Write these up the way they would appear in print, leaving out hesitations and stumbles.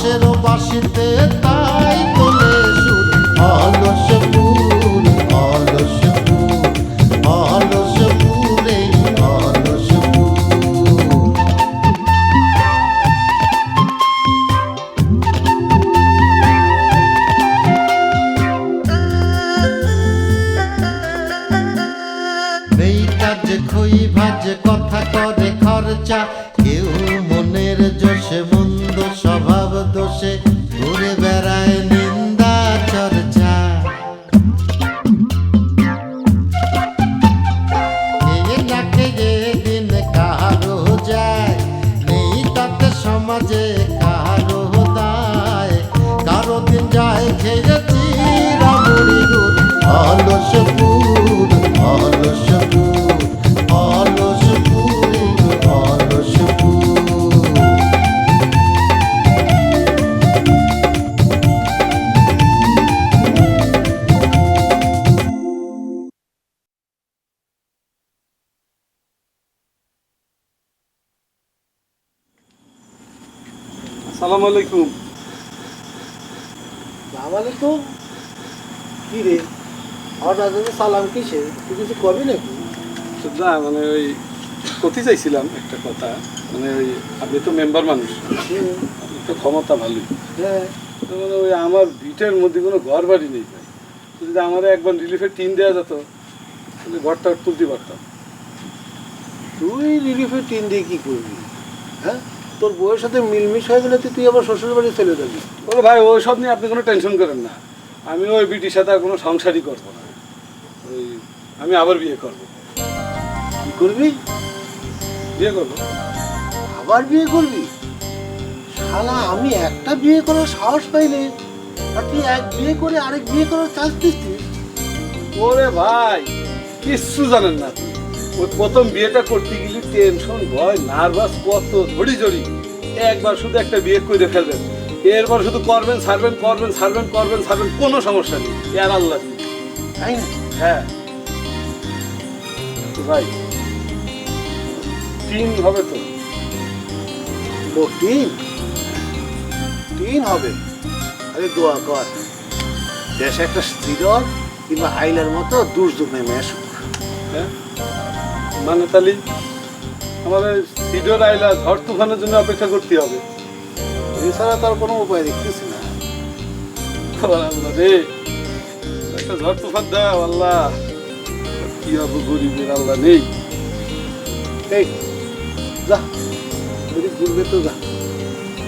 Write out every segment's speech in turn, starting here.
বাঁশের বাঁশিতে তাই তোলে সুর অলস ফুল অলস ফুল অলস ফুলে অলস ফুল। নেই কাজ খই ভাজে কথা করে খরচা, কেউ মনের জোশে মন্দ স্বভাব দোষে ঘুরে বেড়ায় নিন্দা চর্চা। খেয়ে না খেয়ে দিন কারো যায়, নেই তাতে সমাজে কারো দায়, কারো দিন যায় খেয়েছি রামুড়ি গুড় অলস ফুল অলস ফুল অলস ফুল অলস ফুল। আসসালামু আলাইকুম। সালামালাইকুম। কি রে হঠাৎ সালাম কিসে, তুই কিছু কবি নাকি? না মানে ওই কথি চাইছিলাম একটা কথা, মানে ওই আপনি তো মেম্বার মানুষ, আপনি তো ক্ষমতা ভালোই, হ্যাঁ তো মানে ওই আমার ভিটের মধ্যে কোনো ঘর বাড়ি নেই ভাই, তো যদি আমার একবার রিলিফের টিন দেওয়া যেত তাহলে ঘরটা তুলতে পারতাম। তুই রিলিফের টিন দিয়ে কি করবি? হ্যাঁ তোর বউয়ের সাথে মিলমিশ হয়ে গেলে তুই আবার শ্বশুর বাড়ি চলে যাবি। ওরে ভাই ওই সব নিয়ে আপনি কোনো টেনশন করেন না, আমি ওই বিটির সাথে আর কোনো সংসারই করবো না, ওই আমি আবার বিয়ে করবো। কি করবি? বিয়ে করবো? আবার বিয়ে করবি? শালা আমি একটা বিয়ে করার সাহস পাইলে আর তুই এক বিয়ে করে আরেক বিয়ে করার চান্স দিচ্ছিস। ওরে ভাই কিচ্ছু জানেন না আপনি, ওই প্রথম বিয়েটা করতে গেলে টেনশন ভয় নার্ভাস কত ঝড়ি ঝড়ি, একবার শুধু একটা বিয়ে করে ফেলবেন, এরপর শুধু করবেন ছাড়বেন করবেন ছাড়বেন করবেন ছাড়বেন, কোনো সমস্যা নেই, আর আল্লাহ তাই না? হ্যাঁ তো ভাই টিন হবে তো? ও টিন টিন হবে? আরে দোয়া কর দেশে একটা স্থির কিংবা আইলার মতো দুর্যোগ নেমে আসুক। হ্যাঁ মানে তাহলে আমাদের সিডর আইলা ঝড় তুফানের জন্য অপেক্ষা করতে হবে? এছাড়া তার কোনো উপায় দেখতেছি না। আল্লাহ রে একটা ঝড় তুফান দাও আল্লাহ, কি হবে গরিবের আল্লাহ নেই। এই যা যদি ঘুরবে তো যা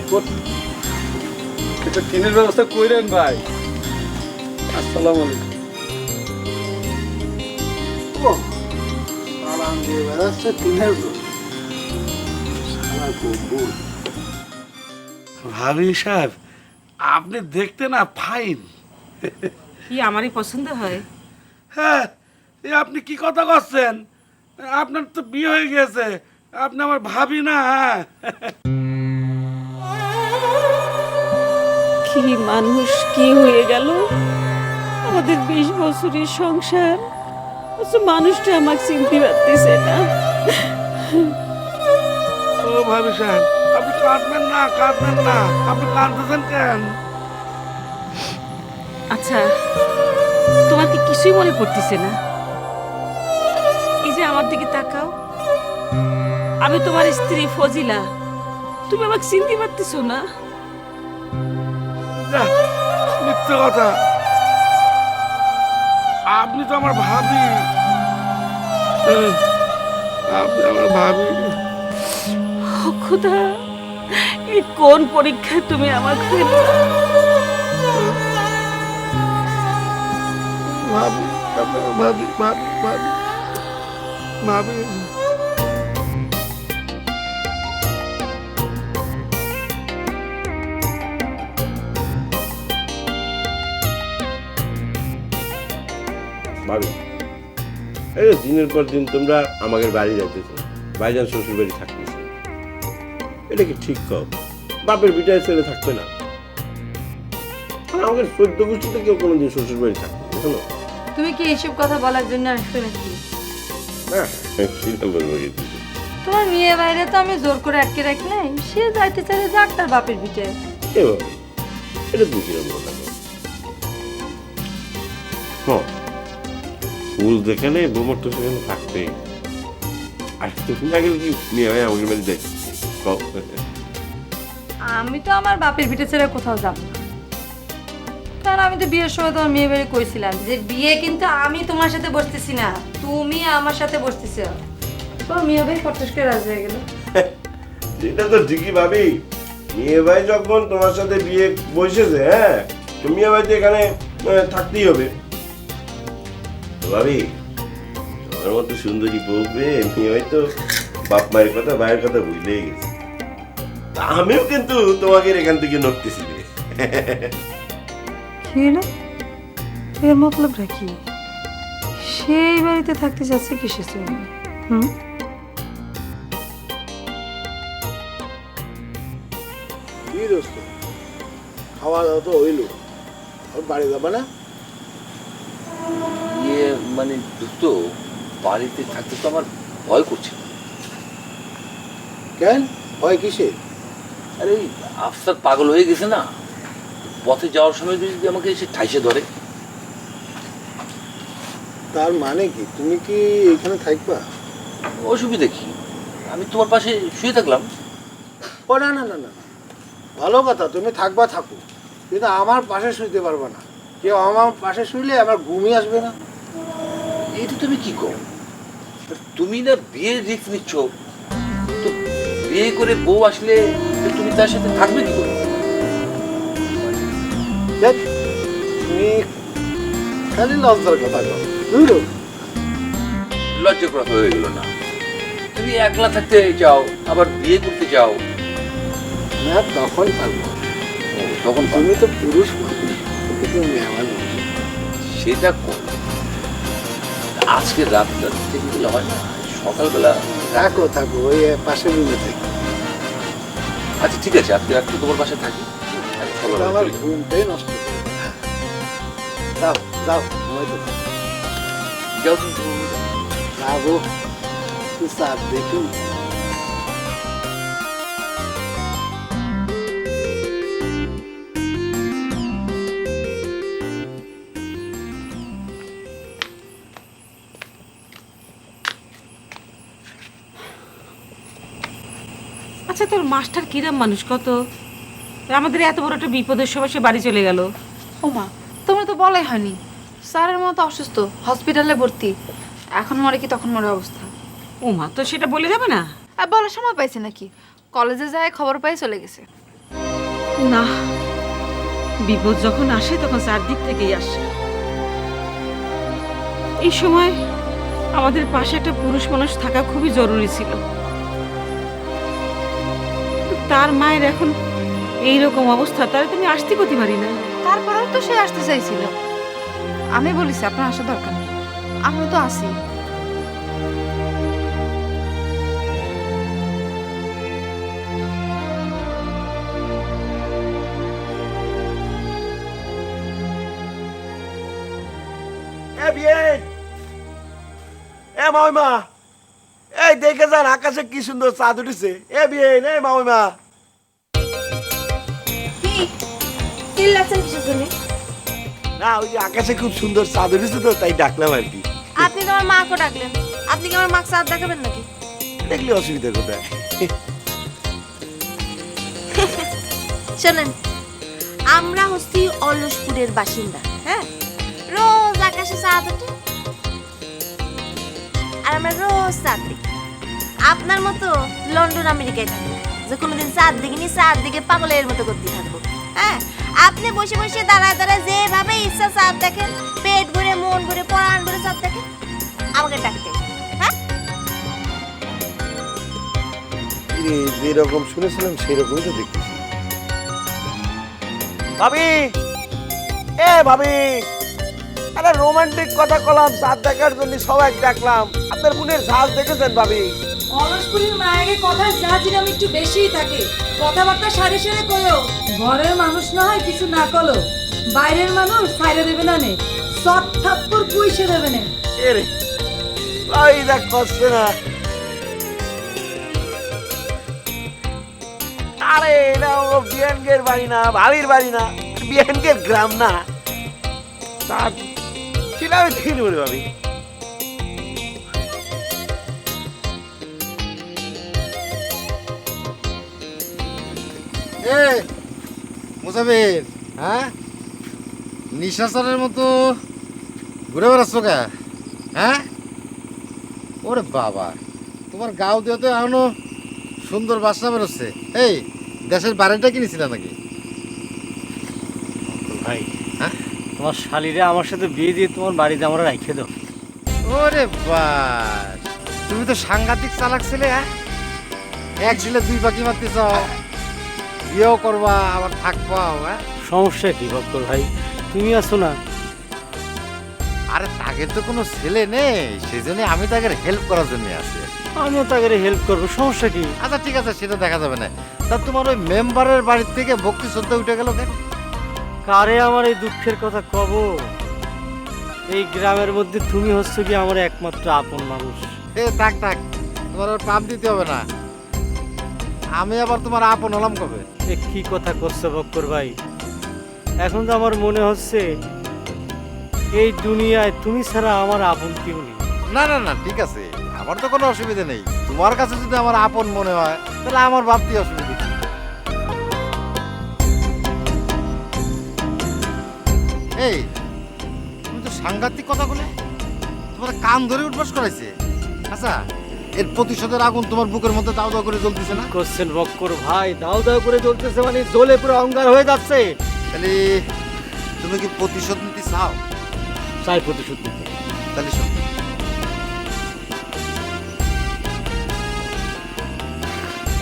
কর। একটা টিনের ব্যবস্থা কইরেন ভাই। আসসালামু আলাইকুম। ও সালাম দিয়ে বেড়াচ্ছে টিনের জন্য। সালা গম্বুজ। ভাবি সাহেব আপনি দেখতে না ফাইন। কি আমারই পছন্দ হয়? হ্যাঁ এ আপনি কি কথা করছেন? আপনার তো বিয়ে হয়ে গেছে, আপনি আমার ভাবি না? হ্যাঁ কি মানুষ কি হয়ে গেল আমাদের 20 বছরের সংসার, মানুষটা আমাকে চিনতে পারতেছে না। ও ভাবি সাহেব আপনি কাঁদবেন না কাঁদবেন না, আপনি কাঁদতেছেন কেন? আচ্ছা তোমার কি কিছুই মনে পড়তেছে না? এই যে আমার দিকে তাকাও, আমি তোমার স্ত্রী ফজিলা, তুমি আমাকে চিনতে পারতেছো না? যা, মিথ্যে কথা, আপনি তো আমার ভাবি, আপনি আমার ভাবি। ও খোদা, এই কোন পরীক্ষায় তুমি আমাকে ফেললা? ভাবি ভাবি ভাবি ভাবি ভাবি। ভাবি এই দিনের পর দিন তোমরা আমাদের বাড়ি যাইতেছো, ভাইজান শ্বশুর বাড়ি থাকতেছে, এটা কি ঠিক কম? বাপের বিটায় ছেলে থাকবে না? আমাদের 14 গোষ্ঠীতে কেউ কোনোদিন শ্বশুর বাড়ি থাকবে না, শোনো। তুমি কি এইসব কথা বলার জন্য আসছো নাকি? হ্যাঁ সেটা বলবো কিন্তু। তোমার মেয়ে বাইরে তো আমি জোর করে আটকে রাখি নাই, সে যাইতে চাইলে যাক তার বাপের ভিটে। এ বাবা, এটা তুমি কিরম বললাম? হ্যাঁ, ফুল যেখানে বোমার তো সেখানে থাকবে। আর তুমি না গেলে কি মেয়ে হয় আমাদের বাড়ি যাই? আমি তো আমার বাপের ভিটে ছেড়ে কোথাও যাব না, কারণ আমি তো বিয়ের সময় তোমার মেয়ে বাড়ি কইছিলাম যে বিয়ে কিন্তু আমি তোমার সাথে বসতেছি না, তুমি আমার সাথে বসতেছো। তোমার মেয়ে বাড়ি ফটস করে রাজি হয়ে গেল। এটা তো ঠিকই ভাবি, মেয়ে ভাই যখন তোমার সাথে বিয়ে বসেছে, হ্যাঁ, তো মেয়ে ভাই তো এখানে থাকতেই হবে। তো ভাবি, তোমার মতো সুন্দরী বউ পেয়ে মেয়ে ভাই তো বাপ মায়ের কথা ভাইয়ের কথা বুঝলেই গেছে। তা আমিও কিন্তু তোমাকে এখান থেকে নড়তেছি রে। কি হলো? এর মতলবটা কি? সেই বাড়িতে থাকতে যাচ্ছে কিসের জন্য? কি দোস্ত, খাওয়া দাওয়া তো হইলো, আর বাড়ি যাবে না? ইয়ে মানে দোস্ত, বাড়িতে থাকতে তো আমার ভয় করছে। কেন ভয় কিসে? আরে ওই আফসার পাগল হয়ে গেছে না, পথে যাওয়ার সময় যদি আমাকে এসে ঠাইসে ধরে। তার মানে কি তুমি কি এখানে থাকবা? অসুবিধা কি, আমি তোমার পাশে শুয়ে থাকলাম। ও না না না না, ভালো কথা, তুমি থাকবা থাকো, কিন্তু আমার পাশে শুইতে পারবে না। কেউ আমার পাশে শুইলে আমার ঘুমই আসবে না। এটা তুমি কি কর, তুমি না বিয়ের রিস্ক নিচ্ছ, তো বিয়ে করে বউ আসলে তুমি তার সাথে থাকবে কি করে? দেখ, তুমি খালি লজ্জার কথা কও, বুঝলো? লজ্জা করা হয়ে গেল না, তুমি একলা থাকতে চাও আবার বিয়ে করতে চাও। না তখন পারবো, তখন তুমি তো পুরুষ মানুষ, তুমি আমার নয়। সেটা কর, আজকে রাতটা থেকে গেলে হয় না, সকালবেলা। থাকো থাকো, ওই পাশের রুমে থাকি। আচ্ছা ঠিক আছে, আজকে রাত্রে তোমার বাসায় থাকি, আমি সকালবেলা আমার চলে যাবো। ঘুমটাই নষ্ট করে দেবে। যাও যাও, ঘুমাইতে যাও। যাও তুমি তোমার room এ যাও। যাবো, তুই চাপ দেখুন। আচ্ছা, তোর মাস্টার কিরাম মানুষ, কত আমাদের এত বড় একটা বিপদের সময় সে বাড়ি চলে গেল। ওমা, তোমরা তো বলাই হয়নি, স্যারের মতো অসুস্থ, হসপিটালে ভর্তি, এখন মরে কি তখন মরে অবস্থা। ওমা, তো সেটা বলে যাবে না? আর বলার সময় পাইছে নাকি? কলেজে যায় খবর পাই চলে গেছে। না, বিপদ যখন আসে তখন চারদিক থেকেই আসে। এই সময় আমাদের পাশে একটা পুরুষ মানুষ থাকা খুবই জরুরি ছিল। তার মায়ের এখন এইরকম অবস্থা, তার তুমি আসতে করতে পারি না। তারপরেও তো সে আসতে চাইছিল। আমি বলিছি আপনার আসার দরকার নেই, আমি তো আসি। মামিমা, এই দেখে যান আকাশে কি সুন্দর চাঁদ উঠেছে। এ বিয়েন, এই মামিমা। না, ওই যে আকাশে খুব সুন্দর চাঁদ উঠেছে তো, তাই ডাকলাম আর কি। আপনি তো আমার মাকে ডাকলেন, আপনি কি আমার মাকে সাথ দেখাবেন নাকি? দেখলে অসুবিধা কোথায়? শোনেন, আমরা হচ্ছি অলসপুরের বাসিন্দা, হ্যাঁ, রোজ আকাশে চাঁদ ওঠে আর আমরা রোজ চাঁদ দেখি। আপনার মতো লন্ডন আমেরিকায় থাকি যে কোনোদিন চাঁদ দেখিনি, চাঁদ দিকে পাগলের মতো করতে থাকবো। হ্যাঁ, আপনি বসে বসে দাঁড়ায় দাঁড়ায় যেভাবে ইচ্ছা চাঁদ দেখেন, পেট ভরে মন ভরে পরাণ ভরে চাঁদ দেখেন, আমাকে ডাকতে। হ্যাঁ, যেরকম শুনেছিলাম সেরকমই তো দেখতেছি। ভাবি, এ ভাবি, একটা রোমান্টিক কথা কলাম, চাঁদ দেখার জন্য সবাই ডাকলাম। আপনার বোনের ঝাঁজ দেখেছেন ভাবি? অলসপুরের মায়ের কথার জাহাজিরাম একটু বেশিই থাকে, কথাবার্তা সারে সারে কয়ো। ঘরের মানুষ না হয় কিছু না কলো, বাইরের মানুষ ছাইরে দেবে না নে, সব থাপ্পড় পুইসে দেবে না। এরে ভাই, দেখ কষ্ট না। আরে এটা বিএনকের বাড়ি না, ভাবির বাড়ি না, বিএনকের গ্রাম না। তা সেটা আমি ঠিক বলি ভাবি। এ মুসাফির, হ্যাঁ নিশাচরের মতো ঘুরে বেড়াচ্ছ কে? হ্যাঁ ওরে বাবা, তোমার গাও দিয়ে তো এখনো সুন্দর বাসনা বেরোচ্ছে। এই দেশের বাড়িটা কিনেছিল নাকি? ভাই হ্যাঁ তোমার শালিরে আমার সাথে বিয়ে দিয়ে তোমার বাড়িতে আমরা রাখে দাও। ওরে বাস, তুমি তো সাংঘাতিক চালাক ছিলে। হ্যাঁ এক ছিলে দুই পাখি মারতে চাও, বিয়েও করবা আবার থাকবাও। হ্যাঁ সমস্যা কি বক্কর ভাই, তুমি আছো না। আরে তাকে তো কোনো ছেলে নেই, সেই জন্য আমি তাকে হেল্প করার জন্য আছি। আমিও তাকে হেল্প করবো, সমস্যা কি? আচ্ছা ঠিক আছে, সেটা দেখা যাবে না। তা তোমার ওই মেম্বারের বাড়ির থেকে ভক্তি শ্রদ্ধা উঠে গেল কেন? কারে আমার এই দুঃখের কথা কব? এই গ্রামের মধ্যে তুমি হচ্ছ কি আমার একমাত্র আপন মানুষ। এ থাক থাক, তোমার আর পাপ দিতে হবে না। আমি আবার তোমার আপন হলাম কবে? এ কি কথা করছো বক্কর ভাই? এখন তো আমার মনে হচ্ছে এই দুনিয়ায় তুমি ছাড়া আমার আপন কেউ নেই। না না না, ঠিক আছে, আমার তো কোনো অসুবিধা নেই। তোমার কাছে যদি আমার আপন মনে হয় তাহলে আমার ভাবতে অসুবিধা কি? এই তুমি তো সাংঘাতিক কথা বলে, তোমার কান ধরে উঠবাস করাইছে। আচ্ছা এর প্রতিশোধের আগুন তোমার বুকের মধ্যে দাও দাও করে জ্বলতেছে না? করছেন বক্কর ভাই, দাও দাও করে জ্বলতেছে, মানে জ্বলে পুরো অঙ্গার হয়ে যাচ্ছে। তাহলে তুমি কি প্রতিশোধ নিতে চাও? চাই প্রতিশোধ নিতে। তাহলে শোন,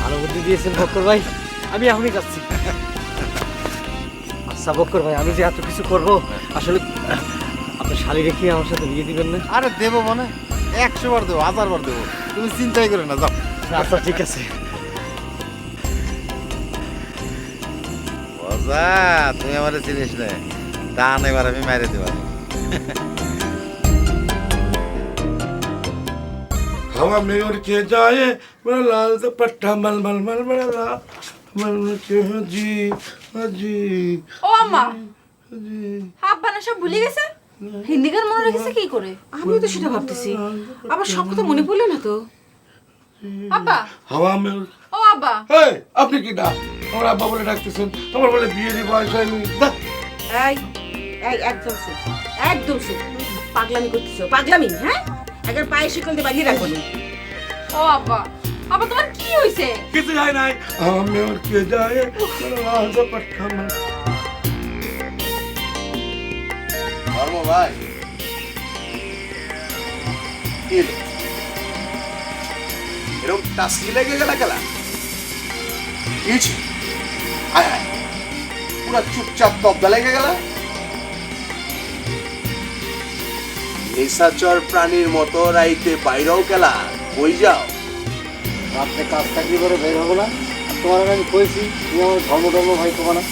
ভালো বুদ্ধি দিয়েছেন বক্কর ভাই, আমি এখনই যাচ্ছি। আচ্ছা বক্কর ভাই, আমি যে এত কিছু করব, আসলে আপনার শালি রেখে আমার সাথে বিয়ে দিবেন না? আরে দেবো মানে 100 বার দেবো, 1000 বার দেবো, তুমি চিন্তাই করে না, যাও। আচ্ছা ঠিক আছে। মজা, তুমি আমার চিনিস না, দান এবার আমি মাইরে দেবো। हवा में उड़ के जाए मेरा लाल दुपट्टा मलमल मलमल मलमल के जी जी। ও আম্মা, আব্বা না সব ভুলে গেছে? হিন্দি গান মনে রেখেছে কি করে? আমিও তো সেটা ভাবতেছি, আবার সব কথা মনে পড়লো না তো। আব্বা, हवा में ও আব্বা, এই আপনি কি না আমার আব্বা বলে ডাকতেছেন? আমার বলে বিয়ে দিয়ে বয়স হয়নি। এই এই একদম চুপ, একদম চুপ। পাগলামি করতেছো, পাগলামি। হ্যাঁ একবার পায়ে শিকল দিয়ে বাঁধিয়ে রাখবো। ও আব্বা, আব্বা তোমার কি হইছে? কিছু যায় নাই। हवा में उड़ के जाए मेरा लाल दुपट्टा मलमल। ধর্ম ভাই, এরকম টাস্কি লেগে গেল খেলা কিছু? আয় আয়, পুরা চুপচাপ তবদা লেগে গেল। নিশাচর প্রাণীর মতো রাইতে বাইরেও খেলা, কই যাও? রাত্রে কাজ চাকরি করে বের হবো না? আর তোমার আমি কইছি তুমি আমার ধর্ম ভাই তোমার না।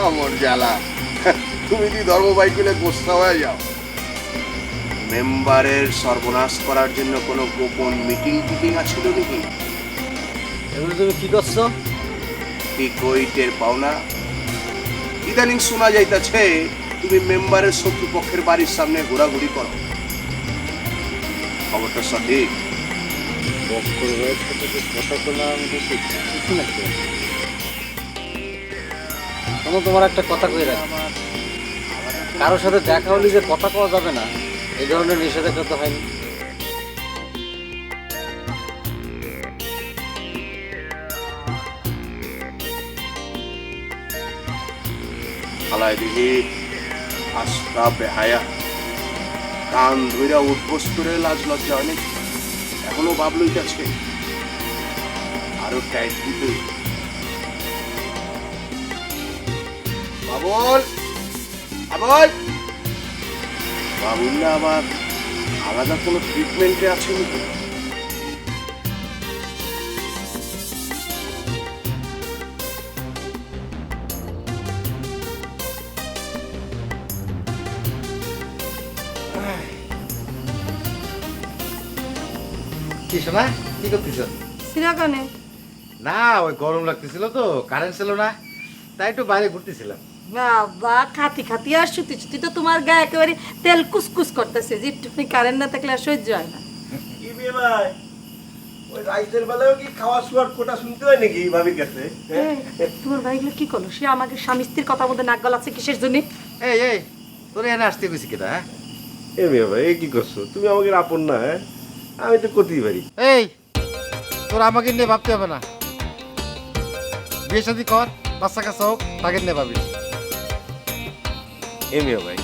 আমার জ্বালা, তুমি কি ধর্ম ভাই কইলে গোসা হয়ে যাও? মেম্বারের সর্বনাশ করার জন্য কোনো গোপন মিটিং টিটিং আছিল নাকি? এগুলো তুমি কি করছো? কি কই টের পাও না? ইদানিং শোনা যাইতাছে তুমি মেম্বারের শত্রুপক্ষের বাড়ির সামনে ঘোরাঘুরি করো, খবরটা সঠিক? বক্কর ভাইয়ের সাথে যে কথা বললাম কিছু না। শোনো, তোমার একটা কথা কই রাখ, কারোর সাথে দেখা হলে যে কথা কওয়া যাবে না, এই ধরনের নিষেধাজ্ঞা তো হয়নি। খালায় দিদি আস্তা বেহায়া, কান ধইরা উঠবোস করে লাজ লজ্জা অনেক এখনো ভাব লইতাছে, আরো টাইট দিতে। বাবুল, বাবুল, বাবুল না আবার আলাদা কোনো ট্রিটমেন্টে আছে নাকি? কি শোনা, কি করতেছ? সিরাকানে না ওই গরম লাগতেছিল তো, কারেন্ট ছিল না, তাই একটু বাইরে ঘুরতেছিলাম। বাবা খাতি খাতি আর সুতি সুতি তো তোমার গায়ে একেবারে তেল কুসকুস করতেছে, যে একটুখানি কারেন্ট না থাকলে আর সহ্য হয় না। কি বিয়ে ভাই, ওই রাইতের বেলাও কি খাওয়া শুয়ার কোটা শুনতে হয় নাকি ভাবির কাছে? তোমার ভাইগুলো কি করলো? সে আমাকে স্বামী স্ত্রীর কথা মধ্যে নাক গলাচ্ছে কিসের জন্য? এই তোর এখানে আসতে গেছি কেটা? হ্যাঁ এ বিয়ে ভাই, এ কি করছো তুমি? আমাকে আপন না? হ্যাঁ আমি তো করতেই পারি। এই তোর আমাকে নিয়ে ভাবতে হবে না, বিয়ে শাদী কর, বাচ্চা কাচ্চা হোক, তাকে নিয়ে ভাবিস। এ মিয়া ভাই,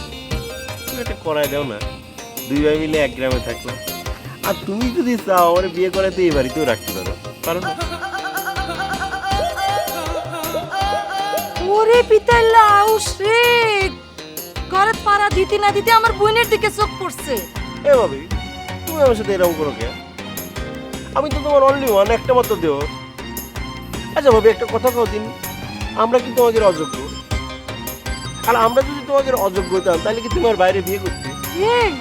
তুমি একটা করাই দাও না, দুই ভাই মিলে এক গ্রামে থাকলাম। আর তুমি যদি চাও আমার বিয়ে করাতে এই বাড়িতেও রাখতে পারো না? ওরে পিতার লাউস রে, ঘরে পাড়া দিতে না দিতে আমার বোনের দিকে চোখ পড়ছে। এ ভাবি, তুমি আমার সাথে এরকম করো কে? আমি তো তোমার অনলি ওয়ান, একটা মাত্র দেও। আচ্ছা ভাবি, একটা কথা কও দিন, আমরা কি তোমাদের অযোগ্য? আর আমরা যদি তোমাদের অযোগ্য হতাম তাহলে কি তোমার বাইরে বিয়ে করতে? এই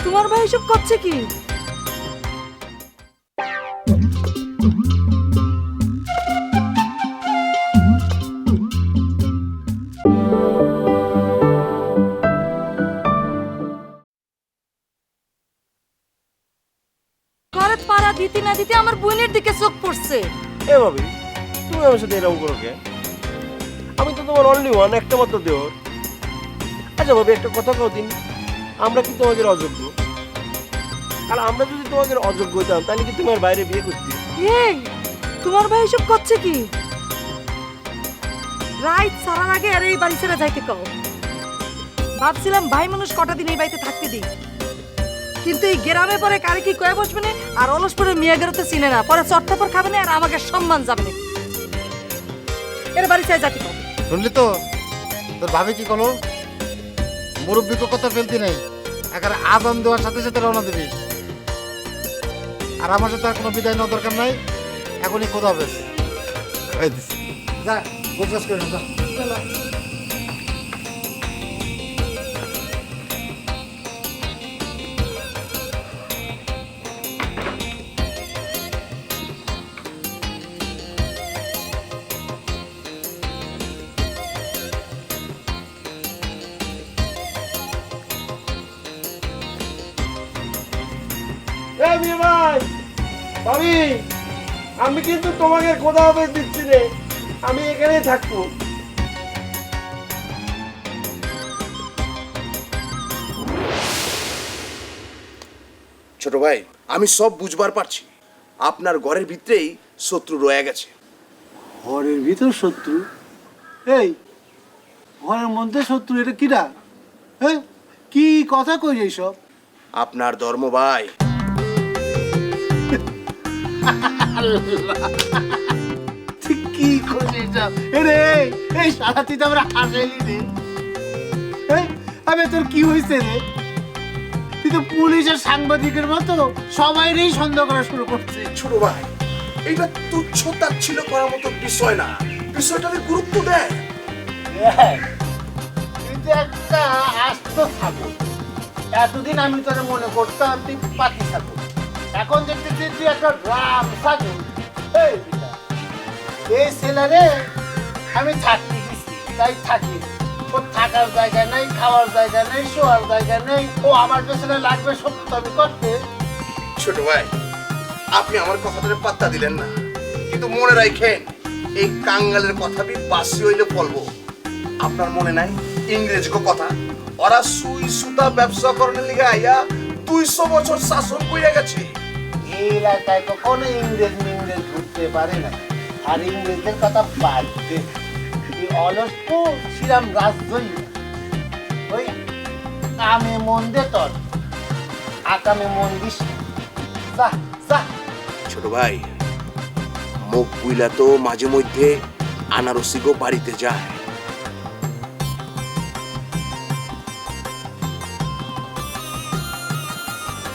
তোমার ভাই এসব করছে কি? ঘরে পাড়া দিতে না দিতে আমার বোনের দিকে চোখ পড়ছে। এ ভাবি, তুমি আমার সাথে এরকম করো কে? আমি তো তোমার অনলি ওয়ান, একটা মাত্র দেও। আচ্ছা ভাবি, একটা কথা কও দিন, আমরা কি তোমাদের অযোগ্য? আর আমরা যদি তোমাদের অযোগ্য হতাম তাহলে কি তোমার বাইরে বিয়ে করতে? এই তোমার ভাই এসব করছে কি? রাইট সারার আগে আর এই বাড়ি ছেড়ে যাইতে কও। ভাবছিলাম ভাই মানুষ কটা দিন এই বাড়িতে থাকতে দিই, কিন্তু এই গ্রামে পরে কারে কি কয়ে বসবে না, আর অলস পরে মেয়ে গেরোতে চিনে না, পরে চট্টাপর খাবে না, আর আমাকে সম্মান যাবে না। এর বাড়ি ছেড়ে যাইতে কও। শুনলি তো তোর ভাবি কি করলো? মুরব্বীকে কথা ফেলতে নেই, এখানে আদান দেওয়ার সাথে সাথে রওনা দিবি। আর আমার সাথে আর কোনো বিদায় নেওয়ার দরকার নাই, এখনই কোথাও হবে। যা গোছগাছ করে না, যা। ভাই ভাবি, আমি কিন্তু তোমাকে কোথাও বেশ দিচ্ছি রে, আমি এখানেই থাকবো। ছোট ভাই, আমি সব বুঝবার পারছি, আপনার ঘরের ভিতরেই শত্রু রয়ে গেছে। ঘরের ভিতর শত্রু? এই ঘরের মধ্যে শত্রু, এটা কিরা? হ্যাঁ, কি কথা কই এইসব? আপনার ধর্ম ভাই। ঠিক কি করছিস সব? রে এই সারাতি তো আমরা হাসাইলি রে। আমি তোর কি হয়েছে রে? তুই তো পুলিশের সাংবাদিকের মতো সবাইরই সন্দেহ করা শুরু করছিস। ছোট ভাই, এইটা তুচ্ছ তাচ্ছিল্য করার মতো বিষয় না, বিষয়টাকে গুরুত্ব দেয়। কিন্তু একটা আস্ত থাকো, এতদিন আমি তোর মনে করতাম তুই পাতি থাকো, এখন দেখতেছি তুই একটা ড্রাম থাকো। এই ছেলেরে আমি থাকতে দিচ্ছি, তাই থাকি। ওর থাকার জায়গা নেই, খাওয়ার জায়গা নেই, শোয়ার জায়গা নেই, ও আমার পেছনে লাগবে সব তো আমি করতে। ছোট ভাই, আপনি আমার কথাটারে পাত্তা দিলেন না, কিন্তু মনে রাখেন এই কাঙ্গালের কথা বি বাসি হইলে বলবো। আপনার মনে নাই ইংরেজি কথা, ওরা সুই সুতা ব্যবসা করার লিগে আইয়া 200 বছর শাসন কইরা গেছে। এই এলাকায় কখনো ইংরেজ ঘুরতে পারে না, আর ইংরেজদের কথা বাদ দে। এই অলস শ্রীরাম রাজদই ওই কামে মন দে, তোর আকামে মন দিস। ছোট ভাই, মুখ বুইলা তো মাঝে মধ্যে আনারসিগো বাড়িতে যায়।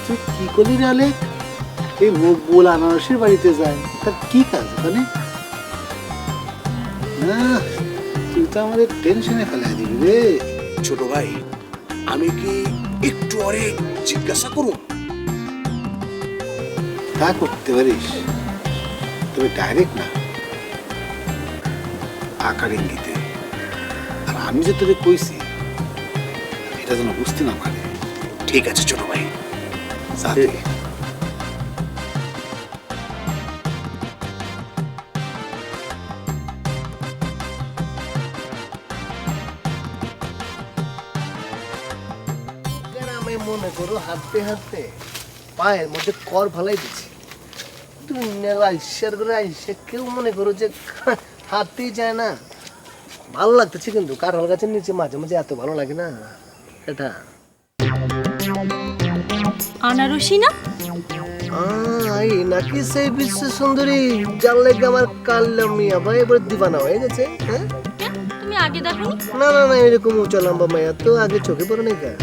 তুই কি করলি রে? এই মুখ বল আনারসের বাড়িতে যায়, তার কি কাজ ওখানে? তুই তো আমাদের টেনশনে ফেলাই দিবি রে। ছোট ভাই, আমি কি একটু আরে জিজ্ঞাসা করুন? তা করতে পারিস, তবে ডাইরেক্ট না, আকার ইঙ্গিতে। আর আমি যে তোরে কইছি এটা যেন বুঝতে না পারে। ঠিক আছে ছোট ভাই, যা তুই। আমি মনে করো হাঁটতে হাঁটতে পায়ের মধ্যে কর ভালাই দিচ্ছি, তুমি আইসার করে আইসে কেউ মনে করো যে হাঁটতেই যায় না। ভালো লাগতেছে কিন্তু কাঁঠাল গাছের নিচে মাঝে মাঝে এত ভালো লাগে না এটা। আনারসি না? এই নাকি সেই বিশ্ব সুন্দরী যার লেগে আমার কাল্লা মিয়া ভাই এবার দিবানা হয়ে গেছে। হ্যাঁ, তুমি আগে দেখোনি? না না না, এরকম উঁচা লম্বা মায়া তো আগে চোখে পড়ে নাই কেন?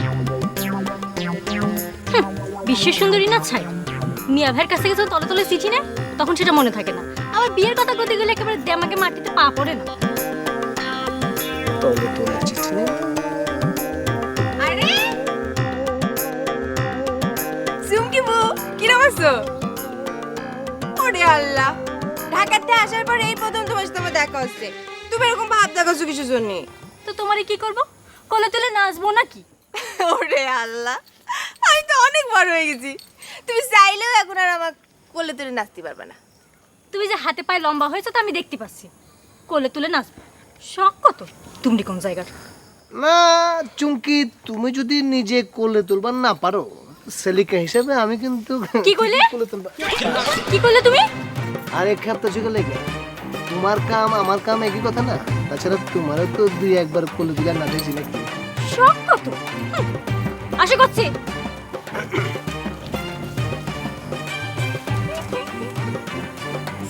বিশ্ব সুন্দরী না ছাই, মিয়া ভাইয়ের কাছ থেকে যখন তলে তলে চিঠি নেয় তখন সেটা মনে থাকে না। আবার বিয়ের কথা বলতে গেলে একেবারে দেমাকে মাটিতে পা পড়ে না। তবে তো চিঠি নেই। আরে সুমকি বউ, কিরম আছো? ওরে আল্লাহ, ঢাকাতে আসার পর এই প্রথম তোমার সাথে আমার দেখা হচ্ছে। তুমি এরকম ভাব দেখাচ্ছ কিসের জন্য? তো তোমারই কি করব? কোলে তুলে নাচবো নাকি? ওরে আল্লাহ, আমি তো অনেক বড় হয়ে গেছি, তুমি চাইলেও এখন আর আমার কোলে তুলে নাচতে পারবে না। তুমি যে হাতে পায়ে লম্বা হয়েছে তো আমি দেখতে পাচ্ছি। কোলে তুলে নাচবো শখ কত? তুমি কোন জায়গার? না চুমকি, তুমি যদি নিজে কোলে তুলবার না পারো, সেলিকা হিসেবে আমি কিন্তু কি কইলে? কোলে তুলবা। কি করলে তুমি? আরে খেপ তো চুকে লেগে, তোমার কাম আমার কাম একই কথা না। তাছাড়া তোমারও তো দুই একবার কোলে তুলে না দেখছি নাকি। শখ কত? আশা করছি।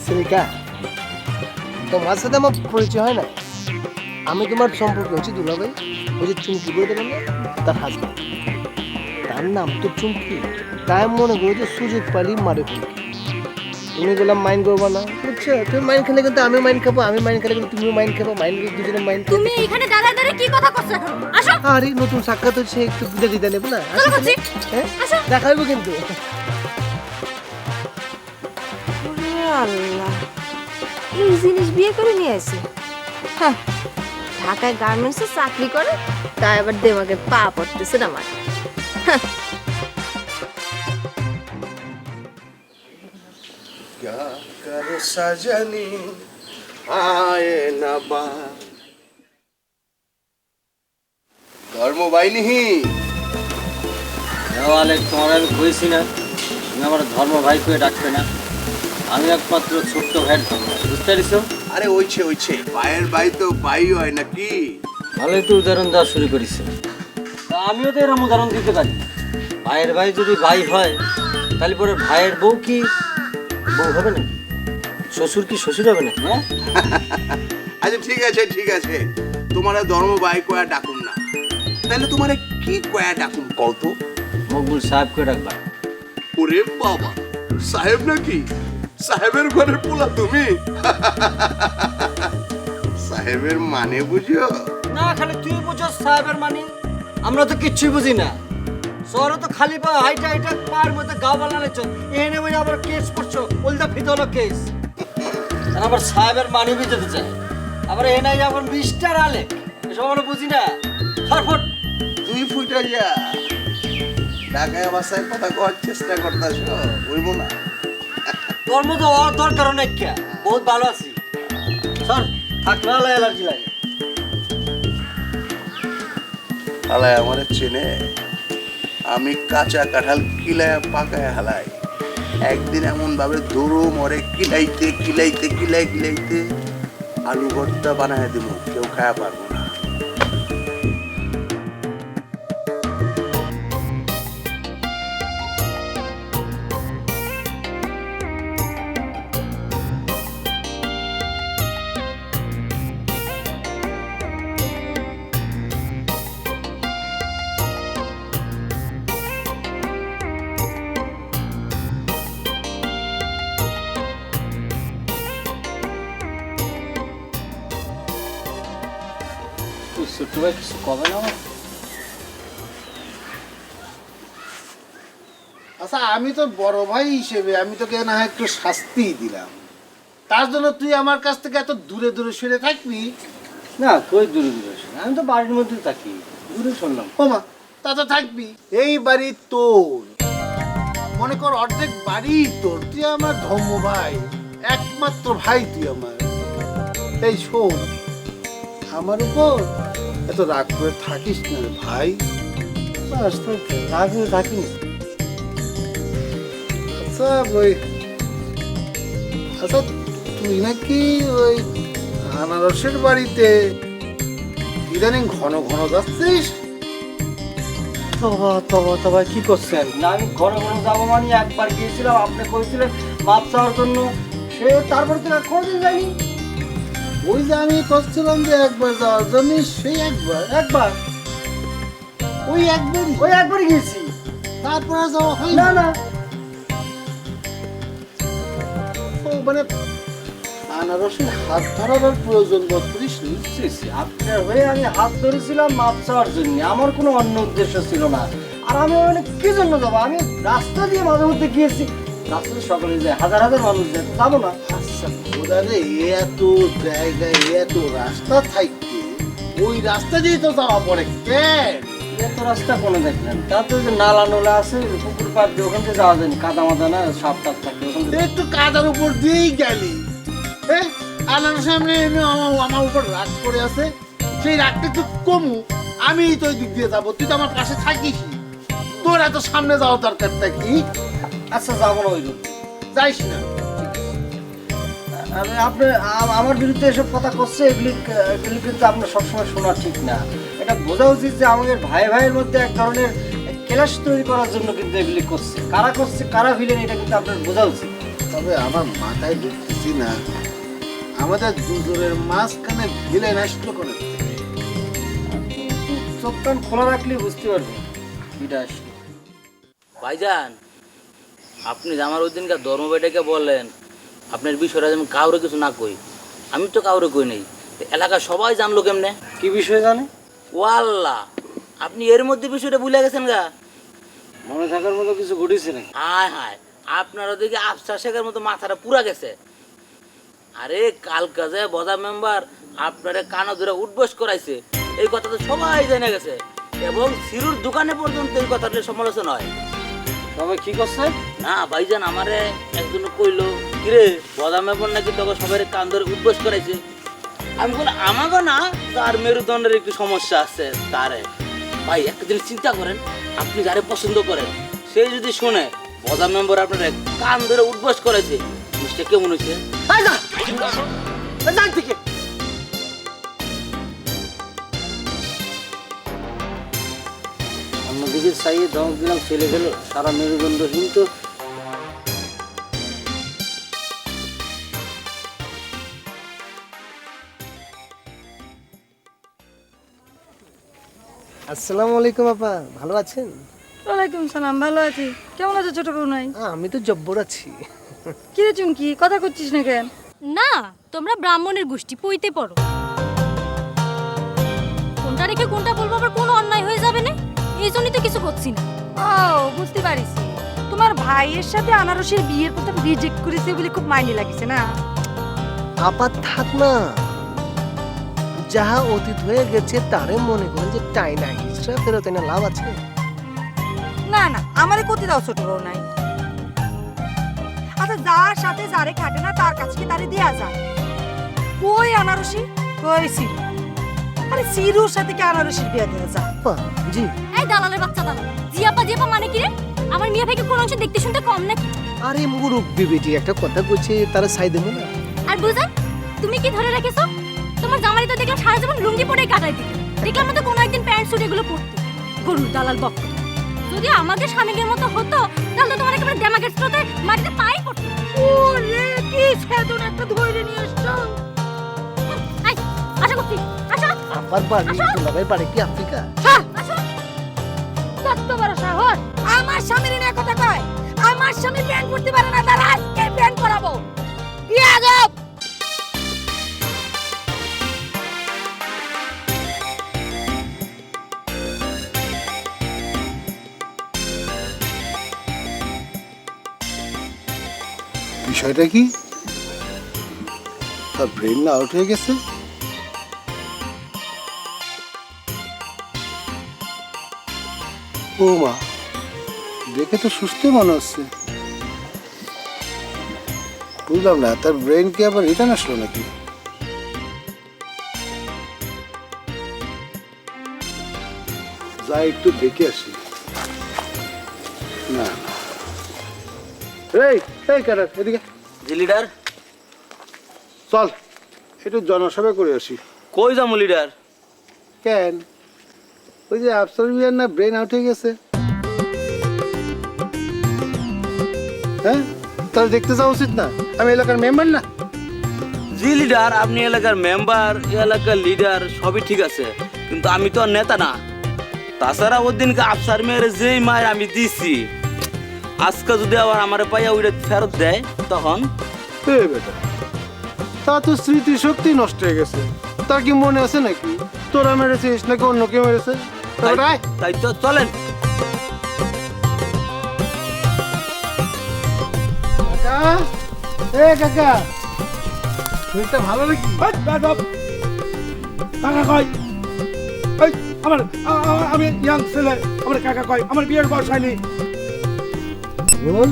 সেলিকা, তোমার সাথে আমার পরিচয় হয় না। আমি তোমার সম্পর্ক হচ্ছে দুলাভাই, ওই যে চুমকি বলে দেবেন না, তার হাজবেন্ড। তার নাম তো চুমকি, তাই মনে করো যে সুযোগ পালি মারে ফুলকি। তুমি বললাম মাইন্ড করবো না, বুঝছো? তুমি মাইন্ড খেলে কিন্তু আমি মাইন্ড খাবো, আমি মাইন্ড খেলে কিন্তু তুমিও মাইন্ড খাবো, মাইন্ড দুজনে মাইন্ড। তুমি এখানে দাঁড়ায় দাঁড়ায় কি কথা করছো এখন? আসো। আরে নতুন সাক্ষাৎ হচ্ছে, একটু বুঝে দিতে নেবো না? চলো বলছি। হ্যাঁ, আসো। দেখা হইব কিন্তু। ওরে আল্লাহ, এই জিনিস বিয়ে করে নিয়ে আসে। হ্যাঁ, ঢাকায় গার্মেন্টসে চাকরি করে, তাই আবার দেমাকে পা পড়তেছে না আমার। क्या कर सजनी आए ना बा ধর্ম বাইনিহি। আলেক, তোমার আমি কইছি না তুমি আমার ধর্ম ভাই করে ডাকবে না। আমি একমাত্র ছোট্ট ভাইয়ের ধর্ম, বুঝতে পারিস? আরে ওইছে ওইছে, ভাইয়ের ভাই তো ভাই হয় নাকি? ভালোই তো উদাহরণ দেওয়া শুরু করিস। আমিও তো এরকম উদাহরণ দিতে পারি। ভাইয়ের ভাই যদি ভাই হয় তাহলে পরে ভাইয়ের বউ কি বউ হবে না? শ্বশুর কি শ্বশুর হবে না? হ্যাঁ, আচ্ছা ঠিক আছে, তোমার ধর্ম ভাই কয়া ডাকুন না, তাহলে তোমার কি কয়া ডাকুন কত? মকবুল সাহেব করে ডাকবা। ওরে বাবা, সাহেব নাকি? সাহেবের ঘরের পোলা তুমি? সাহেবের মানে বুঝো না? খালি তুই বুঝো সাহেবের মানে, আমরা তো কিচ্ছুই বুঝি না। শহরে তো খালি পা হাইটা হাইটা পার মধ্যে গা বানালে চল, এনে বলে আবার কেস করছো, উল্টা ফিতে হলো কেস। আর আবার সাহেবের মানি যেতে চায়, আবার এনাই আবার মিস্টার আলেক, এসব আমরা বুঝি না। ফারফট তুই ফুটা যা, ঢাকায় ভাষায় কথা কওয়ার চেষ্টা করতেছ, হইব না। তোর মতো হওয়ার দরকার অনেক, কে বহুত ভালো আছি। স্যার থাকলে আলাই অ্যালার্জি লাগে। হালায় আমার চেনে, আমি কাঁচা কাঁঠাল কিলায় পাকায় হালাই। একদিন এমন ভাবে দৌড়ো মরে কিলাইতে কিলাইতে কিলাই কিলাইতে আলু ভর্তা বানায় দেবো, কেউ খায়া পারবো না। ছোট্ট ভাই কিছু কবে না আমার? আচ্ছা, আমি তো বড় ভাই হিসেবে আমি তোকে না হয় একটু শাস্তি দিলাম, তার জন্য তুই আমার কাছ থেকে এত দূরে দূরে সরে থাকবি? না কই দূরে দূরে শোনা, আমি তো বাড়ির মধ্যে থাকি, দূরে শুনলাম। ওমা, তা তো থাকবি। এই বাড়ি তোর, মনে কর অর্ধেক বাড়ি তোর। তুই আমার ধর্ম ভাই, একমাত্র ভাই তুই আমার। এই শোন, আমার উপর এত রাগ করে থাকিস না রে ভাই। রাগ করে থাকিনি। আচ্ছা ওই, আচ্ছা তুই নাকি ওই আনারসের বাড়িতে ইদানিং ঘন ঘন যাচ্ছিস? তবা তবা তবা কি করছেন? না আমি ঘন ঘন যাবো মানে একবার গিয়েছিলাম, আপনি কইছিলেন মাপ চাওয়ার জন্য, সে তারপরে তো কোনোদিন যায়নি। ওই যে আমি করছিলাম যে একবার যাওয়ার জন্য, সেই একবার ওই একবারই গিয়েছি, তারপরে যাওয়া হয় না না। ও মানে আনারসের হাত ধরার আর প্রয়োজন বোধ করিস নি? আপনার হয়ে আমি হাত ধরেছিলাম মাপ চাওয়ার জন্য, আমার কোনো অন্য উদ্দেশ্য ছিল না। আর আমি মানে কি জন্য যাবো? আমি রাস্তা দিয়ে মাঝে মধ্যে গিয়েছি, রাস্তাতে সকলে যায়, হাজার হাজার মানুষ যায়, যাবো না। আচ্ছা ওদারে এত জায়গায় এত রাস্তা থাকতে ওই রাস্তা দিয়ে তো যাওয়া পড়ে কেন? এত রাস্তা কোনো দেখলেন? তাতে যে নালা নোলা আছে, পুকুর পাড় দিয়ে ওখান থেকে যাওয়া যায়নি, কাদা মাদা না, সাপ টাপ থাকে ওখান থেকে। একটু কাদার উপর দিয়েই গেলি, হ্যাঁ? আনার সামনে আমার উপর রাগ করে আছে, সেই রাগটা একটু কমু, আমি তো ওই দিক দিয়ে যাবো, তুই তো আমার পাশে থাকিস। তোর এত সামনে যাওয়ার দরকারটা কি? আচ্ছা যাবো না ওই রুট, যাইস না। আপনি আমার বিরুদ্ধে এসব কথা করছে, এগুলি কিন্তু আপনার সবসময় শোনা ঠিক না। এটা বোঝা উচিত যে আমাদের ভাই ভাইয়ের মধ্যে এক ধরনের ক্লাশ তৈরি করার জন্য কিন্তু এগুলি করছে। কারা করছে, কারা ভিলেন, এটা কিন্তু আপনার বোঝা উচিত। তবে আমার মাথায় ঢুকতেছি না, আমাদের দুজনের মাঝখানে ভিলেন আসলো করে। চোখ কান খোলা রাখলে বুঝতে পারবেন এটা আসলে। ভাইজান, আপনি যে আমার ওই দিনকার ধর্মবেটাকে বললেন আপনার বিষয়টা যেন কাউরে কিছু না কই, আমি তো কাউরে কই নেই, এলাকার সবাই জানলো কেমনে? কি বিষয় জানে? ও আল্লাহ, আপনি এর মধ্যে বিষয়টা ভুলে গেছেন গা? মনে থাকার মতো কিছু ঘটেছে না? হায় হায়, আপনার ওদিকে আফসার শেখের মতো মাথাটা পুরা গেছে। আরে কাল কাজে বদা মেম্বার আপনারে কানা ধরে উঠবস করাইছে, এই কথা তো সবাই জেনে গেছে, এবং সিরুর দোকানে পর্যন্ত এই কথাটা সমালোচনা হয়। সবাই কি করছে? না ভাইজান, আমারে একজন কইলো কিরে বদা মেম্বার নাকি তোকে সবাই কান ধরে উঠবস করাইছে। আমি বলি আমাকে না, তার মেরুদণ্ডের একটু সমস্যা আছে তারে। ভাই একটা জিনিস চিন্তা করেন, আপনি যারে পছন্দ করেন সে যদি শুনে বদা মেম্বার আপনার কান ধরে উঠবস করেছে, জিনিসটা কেমন হয়েছে? অন্যদিকে চাইয়ে ধমক দিলাম, ছেলে গেল সারা মেরুদণ্ড কিন্তু। আসসালামু আলাইকুম আপা, ভালো আছেন? ওয়ালাইকুম সালাম, ভালো আছি। কেমন আছো ছোট বউ? নাই, আমি তো জব্বর আছি। কিরে চুমকি, কথা করছিস না কেন? না, তোমরা ব্রাহ্মণের গোষ্ঠী, পইতে পড়ো। কোনটা রেখে কোনটা বলবো আবার কোনো অন্যায় হয়ে যাবে না, এই জন্যই তো কিছু করছি না। ও বুঝতে পারিছি, তোমার ভাইয়ের সাথে আনারসের বিয়ের কথা রিজেক্ট করেছে বলে খুব মাইনে লাগিছে না? আপা থাক না, যাহা অতীত হয়ে গেছে তারে মনে করেন যে টাই নাই হিসরা ফেরত এনে লাভ আছে? না না, আমারে করতে দাও ছোট বউ। নাই, আচ্ছা যার সাথে যারে খাটে না তার কাছে তারে দেয়া যায়। কই আনারসি, কই সিরু? আরে সিরুর সাথে কি আনারসির বিয়ে দেওয়া যায়? আপা জি। এই দালালের বাচ্চা দালাল, জিয়াপা জিয়াপা মানে কি রে? আমার মিয়া ভাইকে কোন অংশ দেখতে শুনতে কম নাকি? আরে মুরব্বি বেটি একটা কথা কইছে, তারা সাই দেবো না। আর বুঝান, তুমি কি ধরে রেখেছো? তোমার জামাই তো দেখলাম সারা জীবন লুঙ্গি পরেই কাটাই দিতে, দেখলাম তো কোনো একদিন প্যান্ট স্যুট এগুলো পরতে। গরু দালাল বক। যদি আমাদের স্বামীদের মতো হতো তাহলে তোমার একেবারে দেমাগের স্রোতে মাটিতে পাই পড়তো। ওরে কি সেদন একটা ধরে নিয়ে এসছো। আই আশা করছি, আশা আপার বাড়ি দুলাভাইয়ের বাড়ি কি আফ্রিকা? আশা কত বড় সাহস, আমার স্বামীর নিয়ে কথা কয়। আমার স্বামী প্যান্ট পরতে পারে না, তার আজকে প্যান্ট পরাবো। বিয়াদব। বিষয়টা কি? তার ব্রেন না আউট হয়ে গেছে। ও মা, দেখে তো সুস্থ মনে হচ্ছে। বুঝলাম না, তার ব্রেন কি আবার রিটার্ন আসলো নাকি? যাই একটু দেখে আসি। না এই কারা এদিকে জি লিডার। চল একটু জনসভা করে আসি। কই যাবো লিডার? কেন, ওই যে আফসার মিয়ার না ব্রেন আউট হয়ে গেছে। হ্যাঁ, তাহলে দেখতে যাওয়া উচিত না? আমি এলাকার মেম্বার না? জি লিডার, আপনি এলাকার মেম্বার, এলাকার লিডার সবই ঠিক আছে, কিন্তু আমি তো আর নেতা না। তাছাড়া ওর দিনকে আফসার মেয়ের যেই মায়ের আমি দিছি, আজকে যদি আবার আমার পাইয়া ওইটা ফেরত দেয় তখন? বেটা, তা তো স্মৃতি শক্তি নষ্ট হয়ে গেছে। তার কি মনে আছে নাকি তোরা মেরেছিস নাকি অন্য কেউ মেরেছে? তাই তো চলেন। কাকা, শরীরটা ভালো নাকি? কাকা কয় আমি ইয়াং ছেলে, আমার কাকা কয় আমার বিয়ের বয়স হয়নি। বল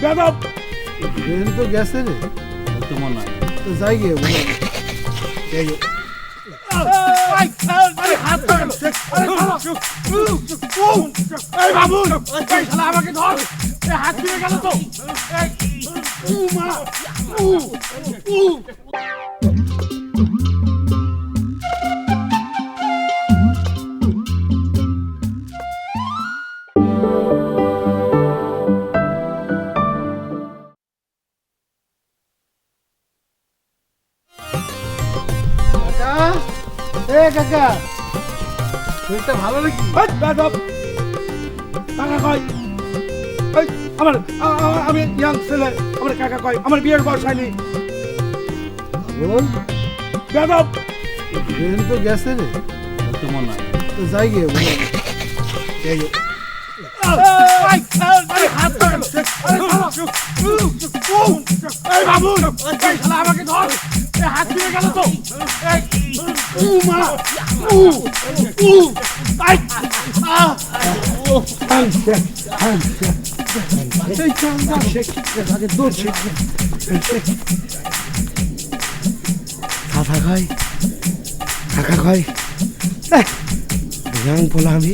বেদব, ব্রেন তো গেছে রে, তো মনে হয় তো যাই গিয়ে বল। আমাকে ধর, হাত ফিরে গেল তো। কাকা, শরীরটা ভালো নাকি? কাকা কয় আমি ইয়াং ছেলে, আমার কাকা কয় আমার বিয়ের বয়স হয়নি। বল বেদব, ব্রেন তো গেছে রে, তো মনে হয় তো যাই গিয়ে বল। আমাকে ধর, হাত ফিরে গেল তো। কাকা কয়, কাকা কয় ইয়াং বলা আমি।